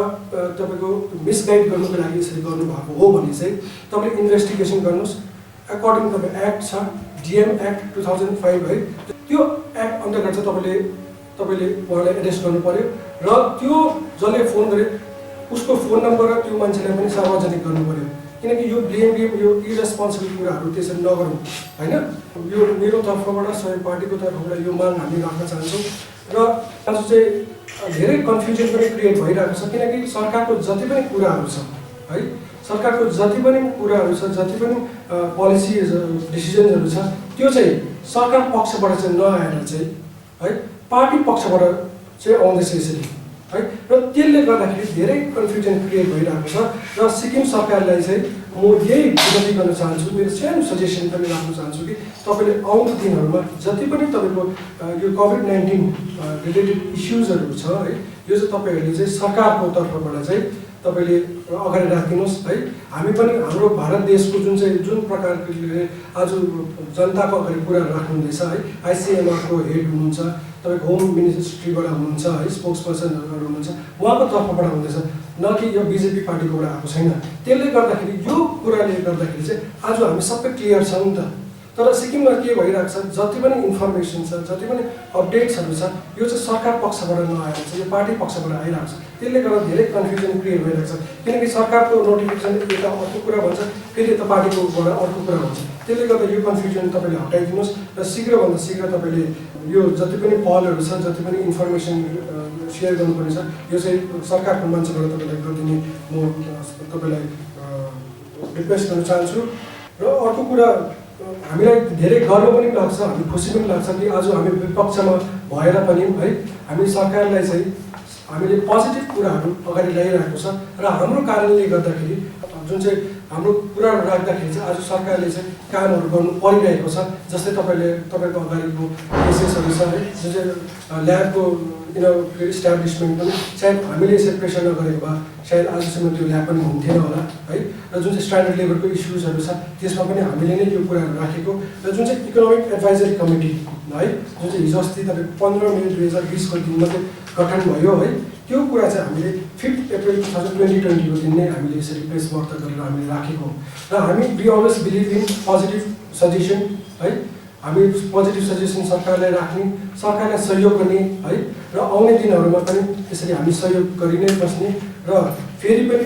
Speaker 2: तपाईँको मिसगाइड गर्नुको लागि यसरी गर्नुभएको हो भने चाहिँ तपाईँले इन्भेस्टिगेसन गर्नुहोस्। एकर्डिङ तपाईँ एक्ट छ डिएम एक्ट 2005 है, त्यो एक्ट अन्तर्गत चाहिँ तपाईँले उहाँलाई एरेस्ट गर्नु पर्यो। र त्यो जसले फोन गरे उसको फोन नम्बर र त्यो मान्छेलाई पनि सार्वजनिक गर्नु पर्यो, किनकि यो ब्लेम गेम यो इरेस्पोन्सिबल कुराहरू त्यसरी नगरौँ होइन। यो मेरो तर्फबाट सबै पार्टीको तर्फबाट यो माग हामी राख्न चाहन्छौँ। र आज चाहिँ धेरै कन्फ्युजन पनि क्रिएट भइरहेको छ, किनकि सरकारको जति पनि कुराहरू छ है, सरकारको जति पनि कुराहरू छ, जति पनि पोलिसी डिसिजन्सहरू छ त्यो चाहिँ सरकार पक्षबाट चाहिँ नआएर चाहिँ है पार्टी पक्षबाट चाहिँ आउँदैछ यसरी है। र त्यसले गर्दाखेरि धेरै कन्फ्युजन क्रिएट भइरहेको छ। र सिक्किम सरकारलाई चाहिँ म यही विनती गर्न चाहन्छु, मेरो सानो सजेसन पनि राख्न चाहन्छु कि तपाईँले आउँदो दिनहरूमा जति पनि तपाईँको यो कोभिड-19 रिलेटेड इस्युजहरू छ है, यो चाहिँ तपाईँहरूले चाहिँ सरकारको तर्फबाट चाहिँ तपाईँले अगाडि राखिदिनुहोस् है। हामी पनि हाम्रो भारत देशको जुन प्रकारले आज जनताको अगाडि कुरा राख्नुहुँदैछ है, आइसिएमआरको हेड हुनुहुन्छ, तपाईँको होम मिनिस्ट्रीबाट हुनुहुन्छ है, स्पोक्स पर्सनहरू हुनुहुन्छ, उहाँको तर्फबाट हुँदैछ, न कि यो बिजेपी पार्टीकोबाट आएको छैन। त्यसले गर्दाखेरि यो कुराले गर्दाखेरि चाहिँ आज हामी सबै क्लियर छौँ नि त। तर सिक्किममा के भइरहेको छ, जति पनि इन्फर्मेसन छ, जति पनि अपडेट्सहरू छ, यो चाहिँ सरकार पक्षबाट नआएर चाहिँ यो पार्टी पक्षबाट आइरहेको छ। त्यसले गर्दा धेरै कन्फ्युजन क्रिएट भइरहेको छ, किनकि सरकारको नोटिफिकेसन यता अर्को कुरा भन्छ, फेरि यता पार्टीकोबाट अर्को कुरा भन्छ। त्यसले गर्दा यो कन्फ्युजन तपाईँले हटाइदिनुहोस् र शीघ्रभन्दा शीघ्र तपाईँले यो जति पनि पहलहरू छ, जति पनि इन्फर्मेसन सेयर गर्नुपर्ने छ, यो चाहिँ सरकारको मान्छेबाट तपाईँलाई गरिदिने म तपाईँलाई रिक्वेस्ट गर्न चाहन्छु। र अर्को कुरा हामीलाई धेरै गर्व पनि लाग्छ, हामी खुसी पनि लाग्छ कि आज हामी विपक्षमा भएर पनि है हामी सरकारलाई चाहिँ हामीले पोजिटिभ कुराहरू अगाडि ल्याइरहेको छ। र हाम्रो कारणले गर्दाखेरि जुन चाहिँ हाम्रो कुराहरू राख्दाखेरि चाहिँ आज सरकारले चाहिँ कामहरू गर्नु परिरहेको छ। जस्तै तपाईँको अगाडिको केसेसहरू छ है, जुन चाहिँ ल्याबको इस्टाब्लिसमेन्ट पनि सायद हामीले यसरी प्रेसर नगरेको भए सायद आजसम्म त्यो ल्याब पनि हुन्थेन होला है। र जुन चाहिँ स्ट्यान्डर्ड लेभलको इस्युजहरू छ त्यसमा पनि हामीले नै यो कुराहरू राखेको। र जुन चाहिँ इकोनोमिक एडभाइजरी कमिटी है, जुन चाहिँ हिजो अस्ति तपाईँको 15 मे 2020 को दिन मात्रै गठन भयो है, त्यो कुरा चाहिँ हामीले 5 अप्रिल 2020 को दिन नै हामीले यसरी प्रेस वार्ता गरेर हामीले राखेको। र हामी we always believe in positive suggestion है, हामी पोजिटिभ सजेसन सरकारलाई राख्ने, सरकारलाई सहयोग गर्ने है। र आउने दिनहरूमा पनि यसरी हामी सहयोग गरि नै बस्ने। र फेरि पनि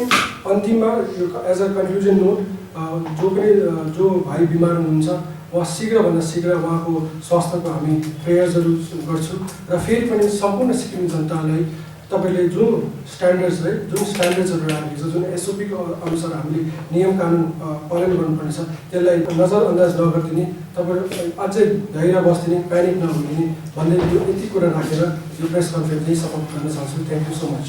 Speaker 2: अन्तिममा यो एज अ कन्क्लुजन नोट, जो भाइ बिमार हुनुहुन्छ उहाँ शीघ्रभन्दा शीघ्र उहाँको स्वास्थ्यको हामी प्रेयर्सहरू गर्छौँ। र फेरि पनि सम्पूर्ण सिक्किम जनतालाई तपाईँले जुन स्ट्यान्डर्ड्सहरू राखेको छ, जुन एसओपीको अनुसार हामीले नियम कानुन पालन गर्नुपर्ने छ त्यसलाई नजरअन्दाज नगरिदिने, तपाईँहरू अझै धैर्य बस्दिने, प्यानिक नहुने भन्दै यो यति कुरा राखेर यो प्रेस कन्फरेन्स नै समाप्त गर्न चाहन्छु। Thank you so much.